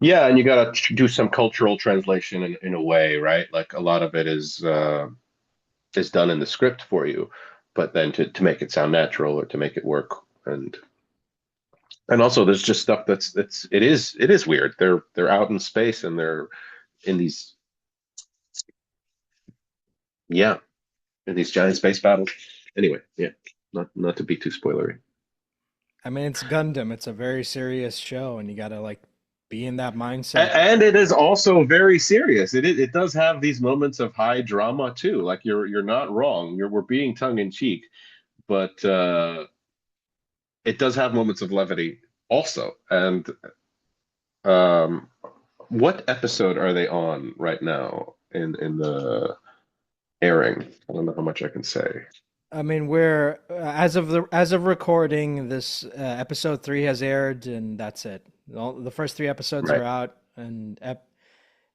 Yeah, and you got to do some cultural translation in a way, right? Like a lot of it is done in the script for you, but then to make it sound natural or to make it work. And also there's just stuff it is weird. They're out in space, and they're in these, yeah, in these giant space battles. Anyway, yeah, not to be too spoilery.
I mean, it's Gundam. It's a very serious show, and you got to like be in that mindset.
And it is also very serious. It does have these moments of high drama too. Like you're not wrong. We're being tongue in cheek, but it does have moments of levity also. And um, what episode are they on right now in the airing? I don't know how much I can say.
I mean, we're as of recording, this episode 3 has aired, and that's it. The first 3 episodes are
Right.
out, and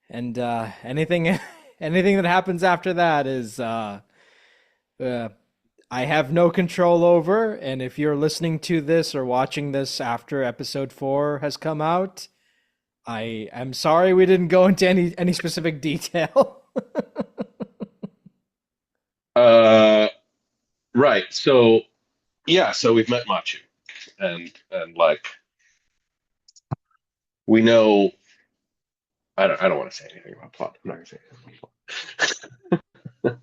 anything anything that happens after that is uh, I have no control over. And if you're listening to this or watching this after episode 4 has come out, I am sorry we didn't go into any specific detail.
Uh, right. So yeah, so we've met Machu, and like we know. I don't want to say anything about plot. I'm not gonna say anything about plot.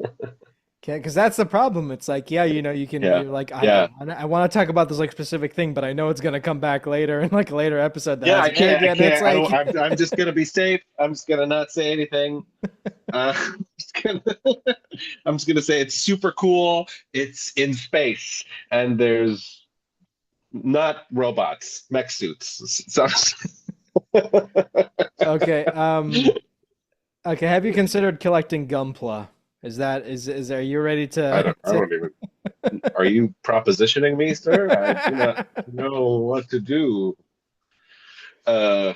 Okay, because that's the problem. It's like, yeah, you can,
Yeah.
you're like,
Yeah.
I want to talk about this like specific thing, but I know it's gonna come back later in like a later episode that
Yeah,
has
I
big,
can't. I
and it's
can't. I don't.
like,
I'm just gonna be safe. I'm just gonna not say anything. Uh, just gonna, I'm just gonna say it's super cool. It's in space, and there's not robots, mech suits. So
Okay. Okay. Have you considered collecting Gunpla? Is are you ready
I don't even. Are you propositioning me, sir? I do not know what to do. Uh,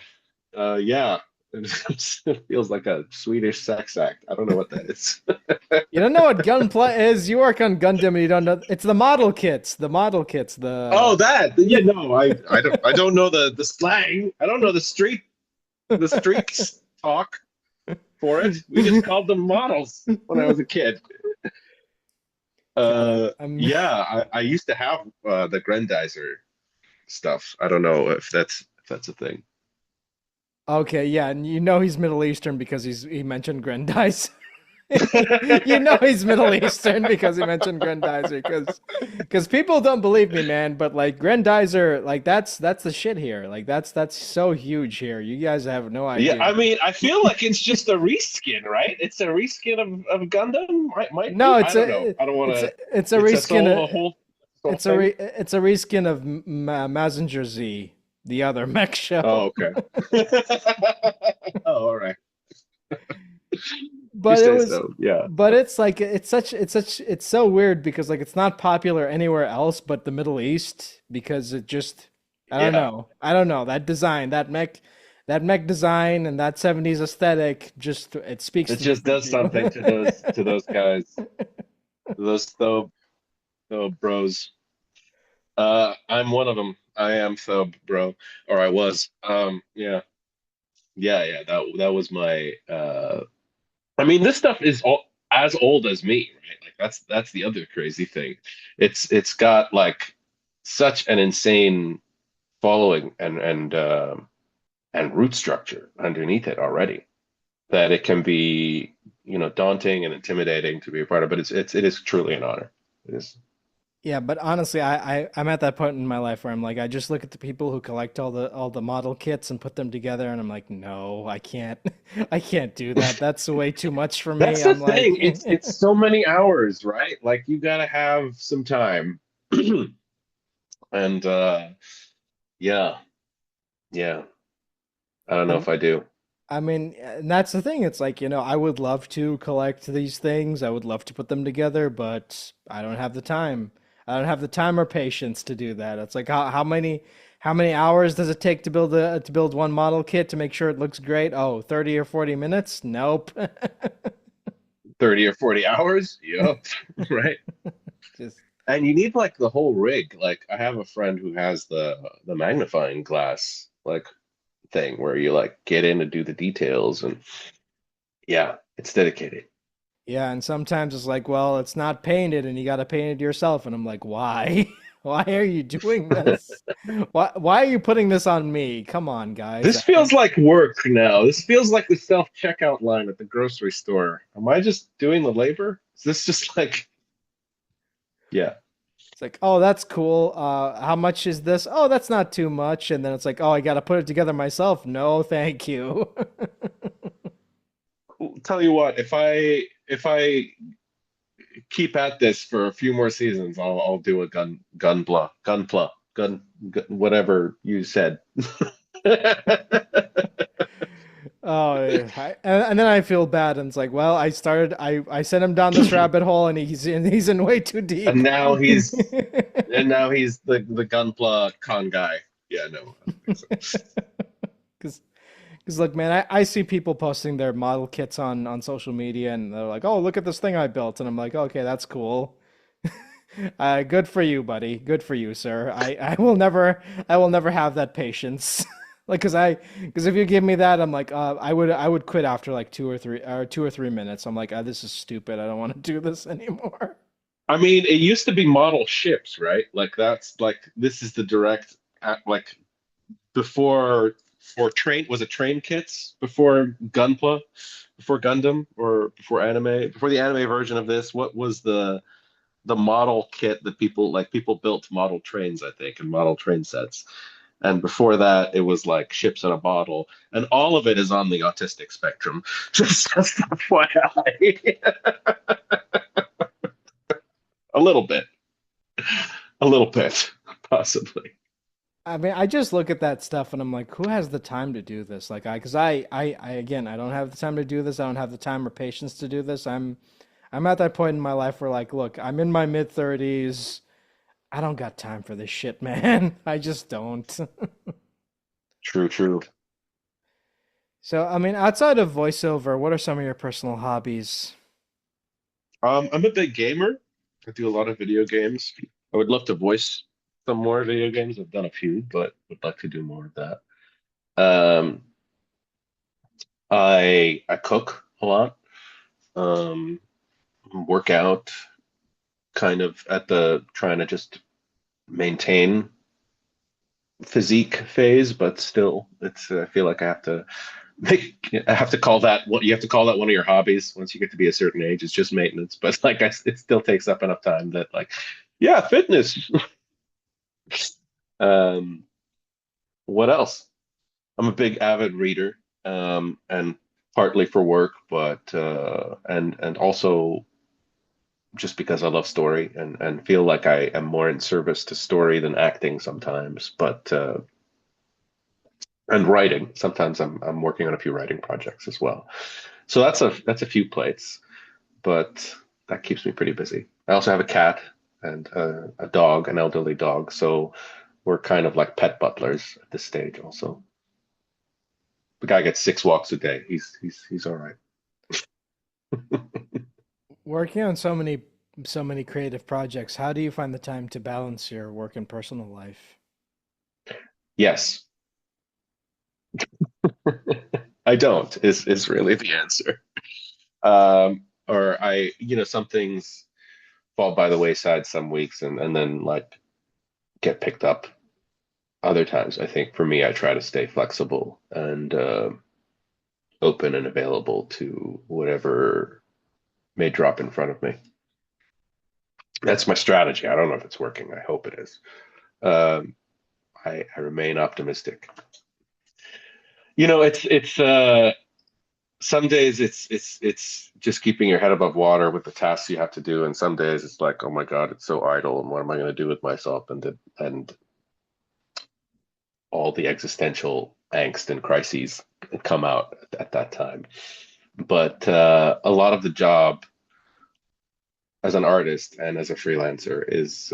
yeah. It feels like a Swedish sex act. I don't know what that is.
You don't know what Gunpla is? You work on Gundam and you don't know. It's the model kits. The model kits.
Oh,
The
that. Yeah, no, I don't know the slang. I don't know the streets talk for it. We just called them models when I was a kid.
God,
Yeah, I used to have the Grendizer stuff. I don't know if that's a thing.
okay. Yeah, and you know he's Middle Eastern because he mentioned Grendizer. You know he's Middle Eastern because he mentioned Grendizer because people don't believe me, man. But like Grendizer, like that's the shit here. Like that's so huge here. You guys have no
Yeah,
idea.
I mean, I feel like it's just a reskin, right? It's a reskin of Gundam, might
No,
be. I don't know. I don't want to.
it's a
It's a
reskin.
whole thing.
It's a reskin of Mazinger Z, the other mech show.
Oh, okay. Oh, all right. You
But it
say
was
so. Yeah.
but it's like it's so weird because like it's not popular anywhere else but the Middle East because it just I don't
Yeah.
know. I don't know. That design, that mech design and that 70s aesthetic just it speaks
It
to
just
different
does
people.
something to those guys, those though bros. I'm one of them. I am Thob, bro, or I was. Yeah, yeah. That was my. I mean, this stuff is as old as me, right? Like that's the other crazy thing. It's got like such an insane following and root structure underneath it already that it can be, daunting and intimidating to be a part of. But it is truly an honor. It is.
Yeah, but honestly, I'm at that point in my life where I'm like, I just look at the people who collect all the model kits and put them together, and I'm like, no, I can't, I can't do that. That's way too much for me.
That's the
I'm
thing.
like,
It's so many hours, right? Like you gotta have some time. And yeah, yeah. I don't know
I'm,
if I do.
I mean, and that's the thing. It's like, I would love to collect these things. I would love to put them together, but I don't have the time. I don't have the time or patience to do that. It's like how many hours does it take to build one model kit to make sure it looks great? Oh, 30 or 40 minutes? Nope.
30 or 40 hours? Yep. Right.
Just
And you need like the whole rig. Like I have a friend who has the magnifying glass like thing where you like get in and do the details and yeah, it's dedicated.
yeah, and sometimes it's like, well, it's not painted and you got to paint it yourself. And I'm like, why? Why are you doing this? Why are you putting this on me? Come on, guys.
This feels like work now. This feels like the self-checkout line at the grocery store. Am I just doing the labor? Is this just like, yeah,
It's like, oh, that's cool. How much is this? Oh, that's not too much. And then it's like, oh, I got to put it together myself. No, thank you.
tell you what, if I keep at this for a few more seasons, I'll do a gun whatever you said.
Oh, yeah. And then I feel bad, and it's like, well, I sent him down this rabbit hole, and he's in way too deep.
And now he's the gunpla con guy. Yeah, no, I don't think so.
Because look, man, I see people posting their model kits on social media, and they're like, oh, look at this thing I built, and I'm like, okay, that's cool. Good for you, buddy. Good for you, sir. I will never have that patience. Like, because if you give me that, I'm like, I would quit after like 2 or 3 minutes. I'm like, this is stupid. I don't want to do this anymore.
I mean, it used to be model ships, right? Like that's like this is the direct like before for train was it train kits before Gunpla, before Gundam or before anime, before the anime version of this, what was the model kit that people built model trains, I think, and model train sets. And before that, it was like ships in a bottle, and all of it is on the autistic spectrum. Just FYI. little bit, a little bit, possibly.
I mean, I just look at that stuff and I'm like, who has the time to do this? Like, because again, I don't have the time to do this. I don't have the time or patience to do this. I'm at that point in my life where, like, look, I'm in my mid 30s. I don't got time for this shit, man. I just don't.
True, true.
So, I mean, outside of voiceover, what are some of your personal hobbies?
I'm a big gamer. I do a lot of video games. I would love to voice some more video games. I've done a few, but would like to do more of that. Um, I cook a lot. Um, Work out, kind of at the trying to just maintain physique phase, but still, it's I feel like I have to call that what you have to call that one of your hobbies once you get to be a certain age. It's just maintenance, but like it still takes up enough time that like, yeah, fitness. Um, what else? I'm a big avid reader, and partly for work, but and also just because I love story and feel like I am more in service to story than acting sometimes. But and writing. Sometimes I'm working on a few writing projects as well. So that's a few plates, but that keeps me pretty busy. I also have a cat and a dog, an elderly dog. So we're kind of like pet butlers at this stage also. The guy gets 6 walks a day. He's all right.
Working on so many creative projects, how do you find the time to balance your work and personal life?
Yes. I don't is really the answer. Or some things fall by the wayside some weeks and then like get picked up other times. I think for me, I try to stay flexible and open and available to whatever may drop in front of me. That's my strategy. I don't know if it's working. I hope it is. Um, I remain optimistic. It's some days it's just keeping your head above water with the tasks you have to do, and some days it's like, oh my God, it's so idle, and what am I going to do with myself? And all the existential angst and crises come out at that time. But a lot of the job as an artist and as a freelancer is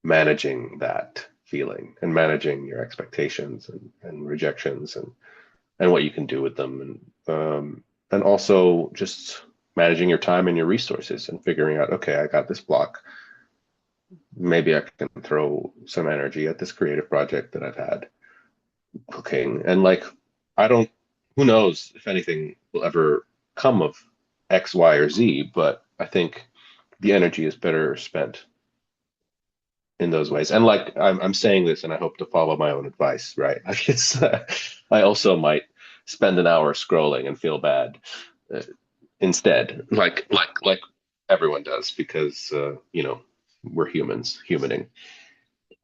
managing that feeling and managing your expectations and rejections and what you can do with them and also just managing your time and your resources and figuring out, okay, I got this block. Maybe I can throw some energy at this creative project that I've had cooking. And like, I don't, who knows if anything will ever come of X, Y, or Z, but I think the energy is better spent in those ways. And like, I'm saying this and I hope to follow my own advice, right? Like I also might spend an hour scrolling and feel bad uh, instead, like everyone does, because, we're humans, humaning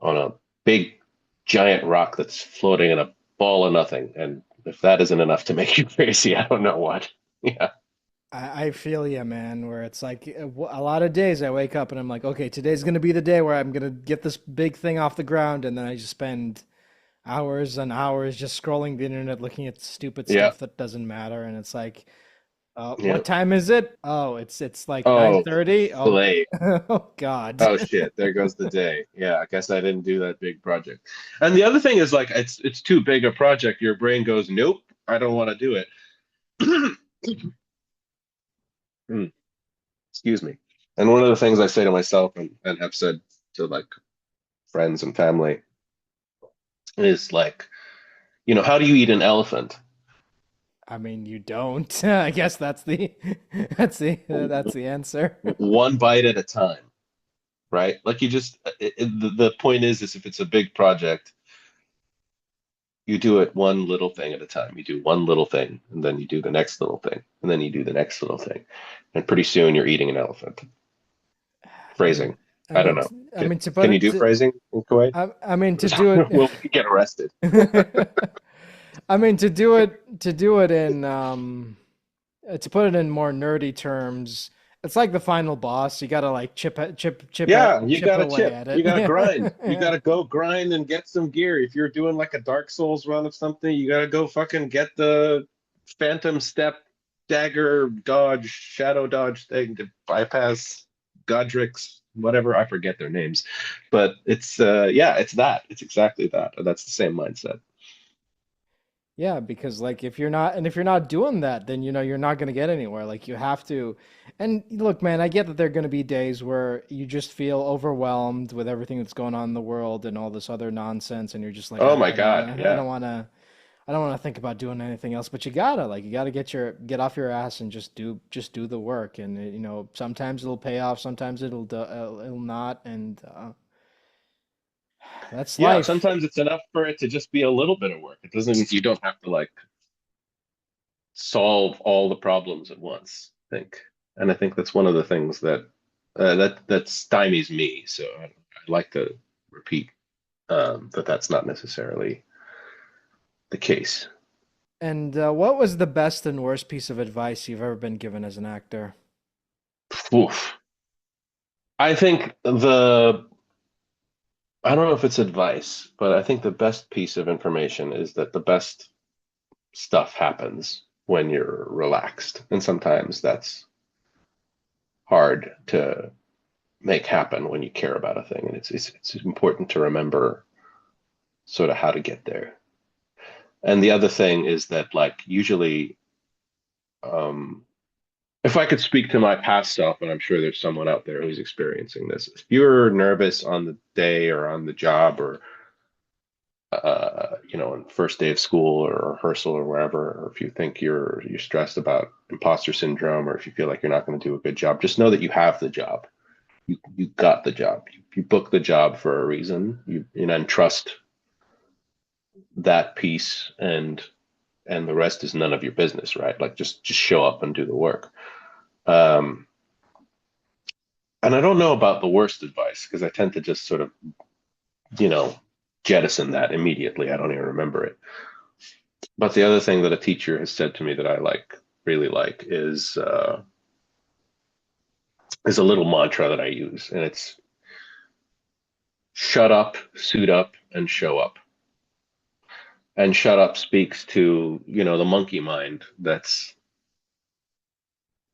on a big giant rock that's floating in a ball of nothing. And if that isn't enough to make you crazy, I don't know what. Yeah.
I feel you, man, where it's like a lot of days I wake up and I'm like, okay, today's gonna be the day where I'm gonna get this big thing off the ground, and then I just spend hours and hours just scrolling the internet looking at stupid
Yeah.
stuff that doesn't matter, and it's like,
Yeah.
what time is it? Oh, it's like
Oh,
9:30. Oh,
play.
oh God.
Oh shit, there goes the day. Yeah, I guess I didn't do that big project. And the other thing is like it's too big a project. Your brain goes, "Nope, I don't want to do it." Hmm, excuse me. And one of the things I say to myself and have said to like friends and family is like, how do you eat an elephant?
I mean, you don't. I guess that's the that's the answer.
One bite at a time, right? Like you just the point is if it's a big project, you do it one little thing at a time. You do one little thing, and then you do the next little thing, and then you do the next little thing. And pretty soon you're eating an elephant.
I mean,
Phrasing.
I
I don't
mean,
know.
I mean to put
Can you
it
do
to,
phrasing in Kuwait?
I mean to do it.
Will we get arrested?
I mean to do it in to put it in more nerdy terms, It's like the final boss. You gotta like
Yeah, you
chip
gotta
away
chip.
at
You
it.
gotta
Yeah,
grind. You
yeah.
gotta go grind and get some gear. If you're doing like a Dark Souls run of something, you gotta go fucking get the Phantom Step dagger dodge, shadow dodge thing to bypass Godrics, whatever. I forget their names. But it's yeah, it's that. It's exactly that. That's the same mindset.
Yeah, because like if you're not doing that, then you're not gonna get anywhere. Like you have to. And look, man, I get that there are gonna be days where you just feel overwhelmed with everything that's going on in the world and all this other nonsense, and you're just like,
Oh my
I don't
God,
wanna,
yeah.
I don't wanna think about doing anything else. But you gotta get off your ass and just do the work. And sometimes it'll pay off, sometimes it'll not, and that's
Yeah,
life.
sometimes it's enough for it to just be a little bit of work. It doesn't, you don't have to like solve all the problems at once, I think. And I think that's one of the things that that stymies me. So I like to repeat that that's not necessarily the case.
And what was the best and worst piece of advice you've ever been given as an actor?
Oof. I think I don't know if it's advice, but I think the best piece of information is that the best stuff happens when you're relaxed. And sometimes that's hard to make happen when you care about a thing. And it's important to remember sort of how to get there. And the other thing is that like usually um if I could speak to my past self, and I'm sure there's someone out there who's experiencing this, if you're nervous on the day or on the job or on first day of school or rehearsal or wherever, or if you think you're stressed about imposter syndrome, or if you feel like you're not going to do a good job, just know that you have the job. You got the job. You booked the job for a reason. And trust that piece, and the rest is none of your business, right? Like just show up and do the work. Um, and I don't know about the worst advice because I tend to just sort of you know jettison that immediately. I don't even remember it. But the other thing that a teacher has said to me that I really like is a little mantra that I use, and it's shut up, suit up, and show up. And shut up speaks to the monkey mind that's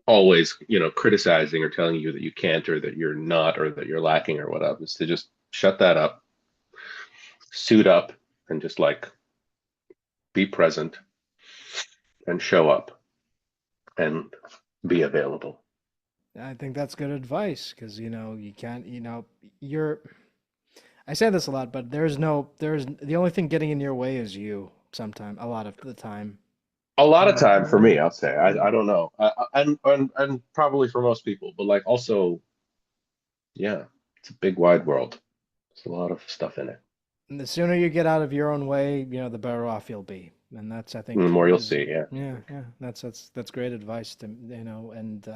always criticizing or telling you that you can't or that you're not or that you're lacking or whatever. Is to just shut that up, suit up, and just like be present and show up and be available.
I think that's good advice because you can't, you're I say this a lot, but there's the only thing getting in your way is you sometime, a lot of the time.
A lot of time for
Yeah.
me, I'll say. I don't know, and probably for most people, but like also, yeah, it's a big wide world. There's a lot of stuff in it.
And the sooner you get out of your own way, the better off you'll be. And that's, I
And the
think,
more you'll
is
see, yeah.
yeah, yeah. That's great advice to, and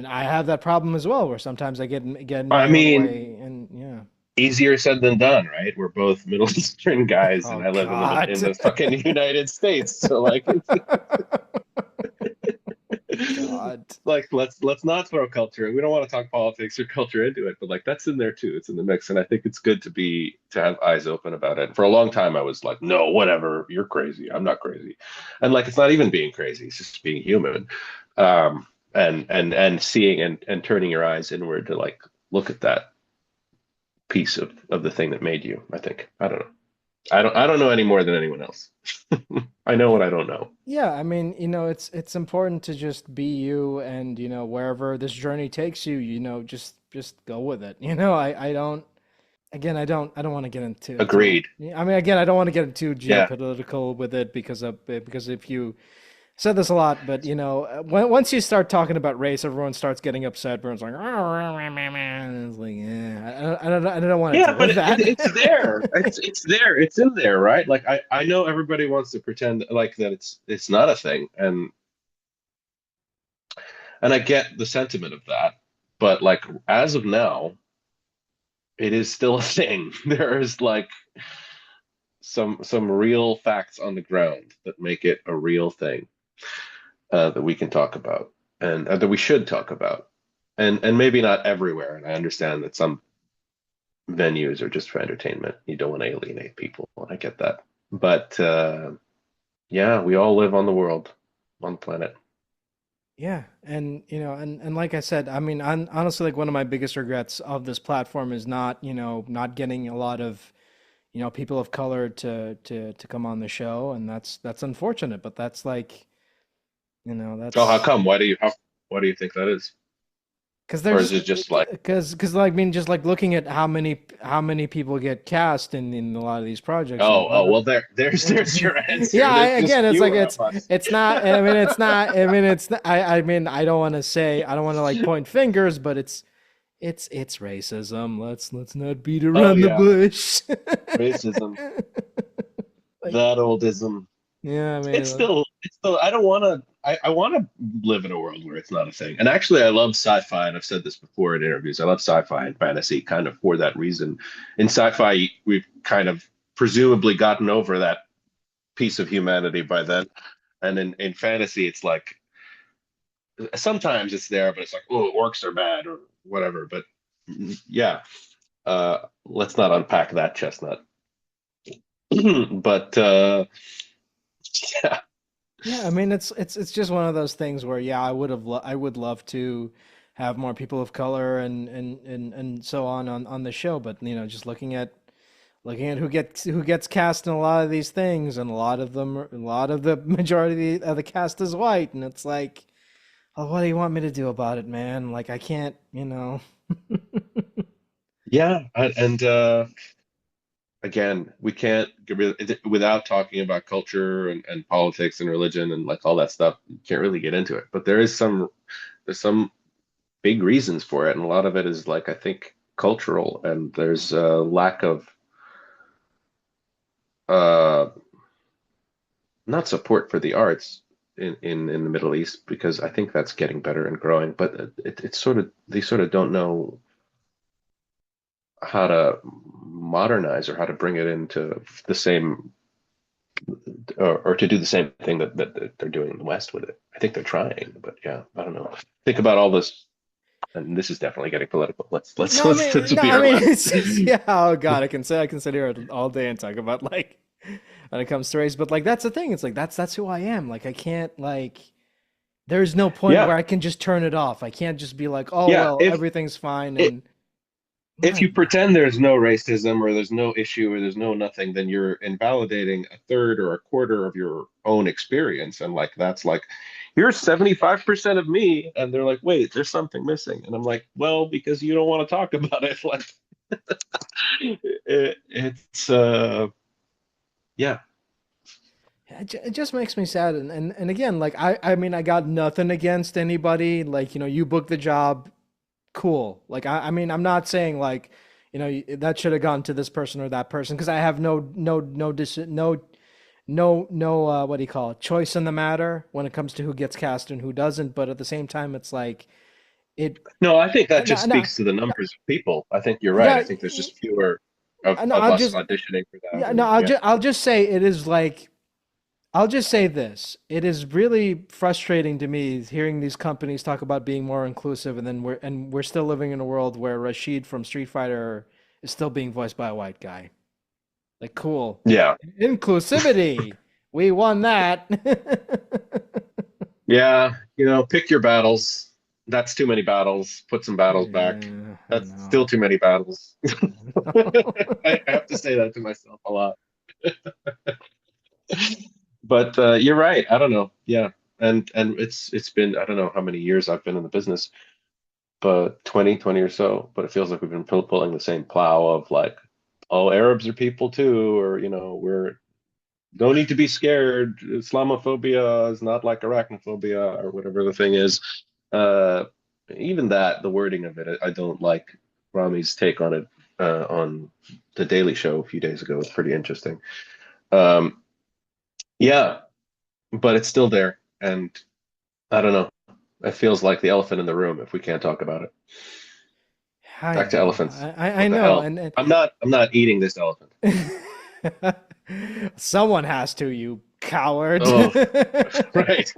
I have that problem as well, where sometimes I get in
I
my own
mean,
way, and yeah.
easier said than done, right? We're both Middle Eastern guys, and
Oh
I live in the
God.
in the fucking United States. So like,
God.
like let's not throw culture. We don't want to talk politics or culture into it, but like that's in there too. It's in the mix, and I think it's good to have eyes open about it. For a long time, I was like, no, whatever, you're crazy. I'm not crazy, and like it's not even being crazy. It's just being human, and seeing and turning your eyes inward to like look at that piece of the thing that made you. I think I don't know. I don't know any more than anyone else. I know what I don't know.
Yeah, I mean, it's important to just be you, and wherever this journey takes you, just go with it. I don't again, I don't want to get into
Agreed.
I mean, again, I don't want to get too
Yeah.
geopolitical with it because if you said this a lot, but once you start talking about race, everyone starts getting upset. Everyone's like, and it's like, yeah, I don't want to
Yeah,
deal
but
with
it's there.
that.
It's there. It's in there, right? Like I know everybody wants to pretend like that it's not a thing, and I get the sentiment of that, but like as of now, it is still a thing. There is like some real facts on the ground that make it a real thing that we can talk about. and that we should talk about. And maybe not everywhere. And I understand that some venues are just for entertainment. You don't want to alienate people. I get that. But yeah, we all live on the world, on the planet.
Yeah, and and like I said, I mean, honestly, like one of my biggest regrets of this platform is not, not getting a lot of, people of color to come on the show, and that's unfortunate, but that's like,
Oh, how
that's
come? Why do you think that is?
because they're
Or is
just
it just like,
because like I mean, just like looking at how many people get cast in a lot of these projects, and
oh, oh, well, there's your
yeah,
answer. There's just
again, it's like
fewer of us.
it's not. I mean, it's not. I mean, it's. I mean, I don't want to like point fingers, but it's racism. Let's not beat
Oh
around the
yeah,
bush.
racism,
Like,
that oldism.
yeah, I
It's
mean,
still, it's still. I don't want to. I want to live in a world where it's not a thing. And actually, I love sci-fi, and I've said this before in interviews. I love sci-fi and fantasy, kind of for that reason. In sci-fi, we've kind of presumably gotten over that piece of humanity by then. And in fantasy, it's like sometimes it's there, but it's like, oh, orcs are bad or whatever. But yeah, let's not unpack that chestnut. But yeah,
yeah, I mean, it's just one of those things where yeah, I would love to have more people of color and so on the show, but just looking at who gets cast in a lot of these things, and a lot of the majority of the cast is white, and it's like, oh, what do you want me to do about it, man? Like I can't.
yeah, and again, we can't get rid of it without talking about culture and politics and religion and like all that stuff. You can't really get into it, but there's some big reasons for it, and a lot of it is like I think cultural, and there's a lack of uh not support for the arts in the Middle East because I think that's getting better and growing, but it's sort of they sort of don't know how to modernize or how to bring it into the same or to do the same thing that they're doing in the West with it. I think they're trying, but yeah, I don't know. Think about all this, and this is definitely getting political.
No, I
This
mean,
will
no,
be
I
our
mean,
last.
yeah. Oh God, I can sit here all day and talk about like when it comes to race, but like that's the thing. It's like that's who I am. Like I can't like. There's no point
Yeah,
where I can just turn it off. I can't just be like, oh
yeah.
well, everything's fine.
If
And
if
my
you
God,
pretend there's no racism or there's no issue or there's no nothing, then you're invalidating a third or a quarter of your own experience. And like that's like, here's 75% of me. And they're like, wait, there's something missing. And I'm like, well, because you don't want to talk about it. Like it's yeah.
it just makes me sad. And again, like I mean, I got nothing against anybody. Like you book the job, cool. Like I mean, I'm not saying like that should have gone to this person or that person because I have no what do you call it, choice in the matter when it comes to who gets cast and who doesn't. But at the same time, it's like it.
No, I think that just
No, no,
speaks to the numbers of people. I think you're right. I
yeah,
think there's just fewer
no.
of
I'll
us
just
auditioning for that.
yeah, no.
And yeah.
I'll just say it is like I'll just say this. It is really frustrating to me hearing these companies talk about being more inclusive, and then we're still living in a world where Rashid from Street Fighter is still being voiced by a white guy. Like, cool.
Yeah.
Inclusivity. We won that.
Yeah, pick your battles. That's too many battles. Put some battles back.
Yeah, I
That's still
know.
too many battles.
I know.
I have to say that to myself a lot. But you're right. I don't know. Yeah. And it's been I don't know how many years I've been in the business, but 20 or so, but it feels like we've been pulling the same plow of like, oh, Arabs are people too, or we're don't need to be scared. Islamophobia is not like arachnophobia or whatever the thing is. Uh, even that, the wording of it, I don't like Rami's take on it on the Daily Show a few days ago. It's pretty interesting. Um, yeah, but it's still there, and I don't know. It feels like the elephant in the room if we can't talk about it.
I
Back to
know.
elephants.
I
What the
know.
hell?
And
I'm not eating this elephant.
someone has to, you coward.
Oh, right.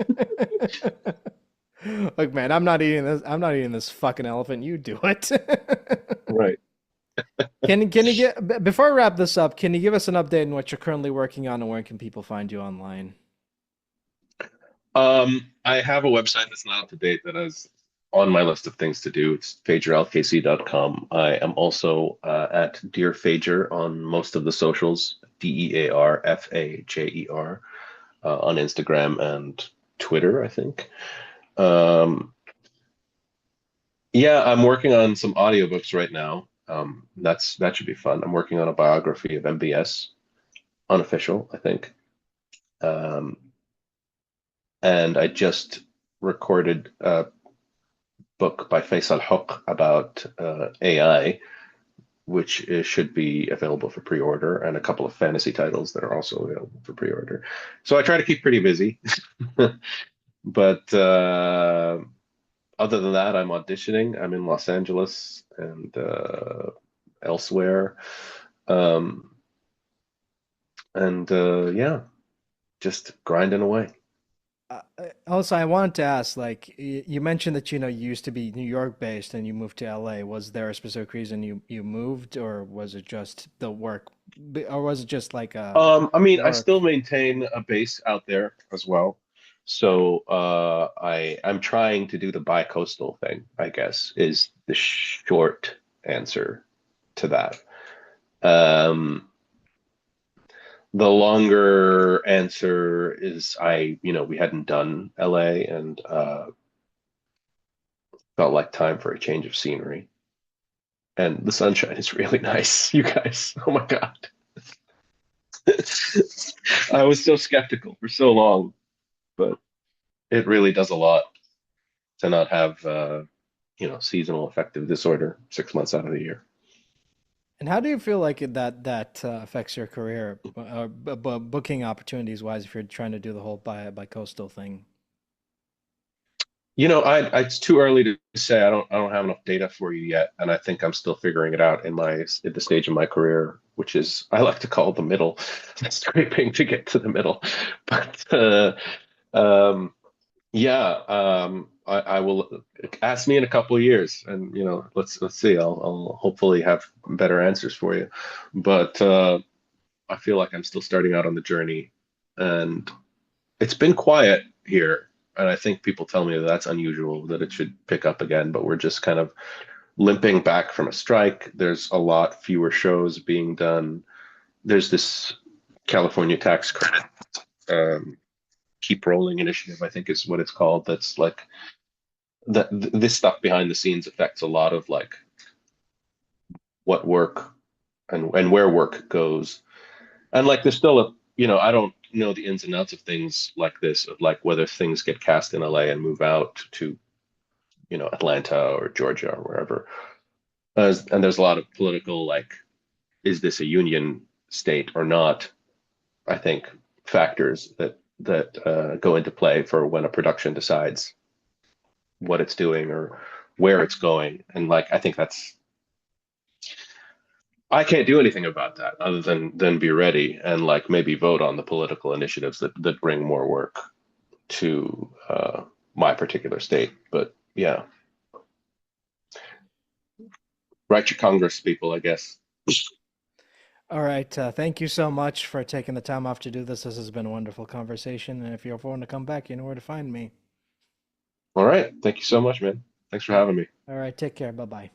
Look, man, I'm not eating this. I'm not eating this fucking elephant. You do it.
Right.
Can you before I wrap this up, can you give us an update on what you're currently working on and where can people find you online?
I have a website that's not up to date that is on my list of things to do. It's fageralkc.com. I am also at Dear Fajer on most of the socials, DearFajer, on Instagram and Twitter, I think. Um, yeah, I'm working on some audiobooks right now. That should be fun. I'm working on a biography of MBS, unofficial, I think. Um, and I just recorded a book by Faisal Huq about AI, which should be available for pre-order, and a couple of fantasy titles that are also available for pre-order. So I try to keep pretty busy. But other than that, I'm auditioning. I'm in Los Angeles and elsewhere. Um, and yeah, just grinding away.
Also, I wanted to ask, like, you mentioned that you used to be New York based and you moved to LA. Was there a specific reason you moved, or was it just the work, or was it just like
I mean, I
work?
still maintain a base out there as well. So I'm trying to do the bi-coastal thing, I guess, is the short answer to that. Um, the longer answer is we hadn't done LA and felt like time for a change of scenery. And the sunshine is really nice, you guys. Oh my God. I was so skeptical for so long, but it really does a lot to not have seasonal affective disorder 6 months out of the year.
And how do you feel like that affects your career, booking opportunities wise, if you're trying to do the whole by coastal thing?
It's too early to say. I don't have enough data for you yet, and I think I'm still figuring it out at the stage of my career, which is I like to call the middle, scraping to get to the middle. But um, yeah, I will ask me in a couple of years, and let's see. I'll hopefully have better answers for you. But I feel like I'm still starting out on the journey, and it's been quiet here. And I think people tell me that that's unusual, that it should pick up again, but we're just kind of limping back from a strike. There's a lot fewer shows being done. There's this California tax credit, um, keep rolling initiative, I think is what it's called. That's like this stuff behind the scenes affects a lot of like what work and where work goes. And like there's still I don't know the ins and outs of things like this, of like whether things get cast in LA and move out to, Atlanta or Georgia or wherever. And there's a lot of political, like, is this a union state or not? I think factors that go into play for when a production decides what it's doing or where it's going. And like, I think I can't do anything about that other than be ready and like maybe vote on the political initiatives that bring more work to my particular state. But yeah, write your Congress people, I guess.
All right, thank you so much for taking the time off to do this. This has been a wonderful conversation, and if you ever want to come back, you know where to find me.
All right. Thank you so much, man. Thanks for
All right,
having me.
all right, take care. Bye bye.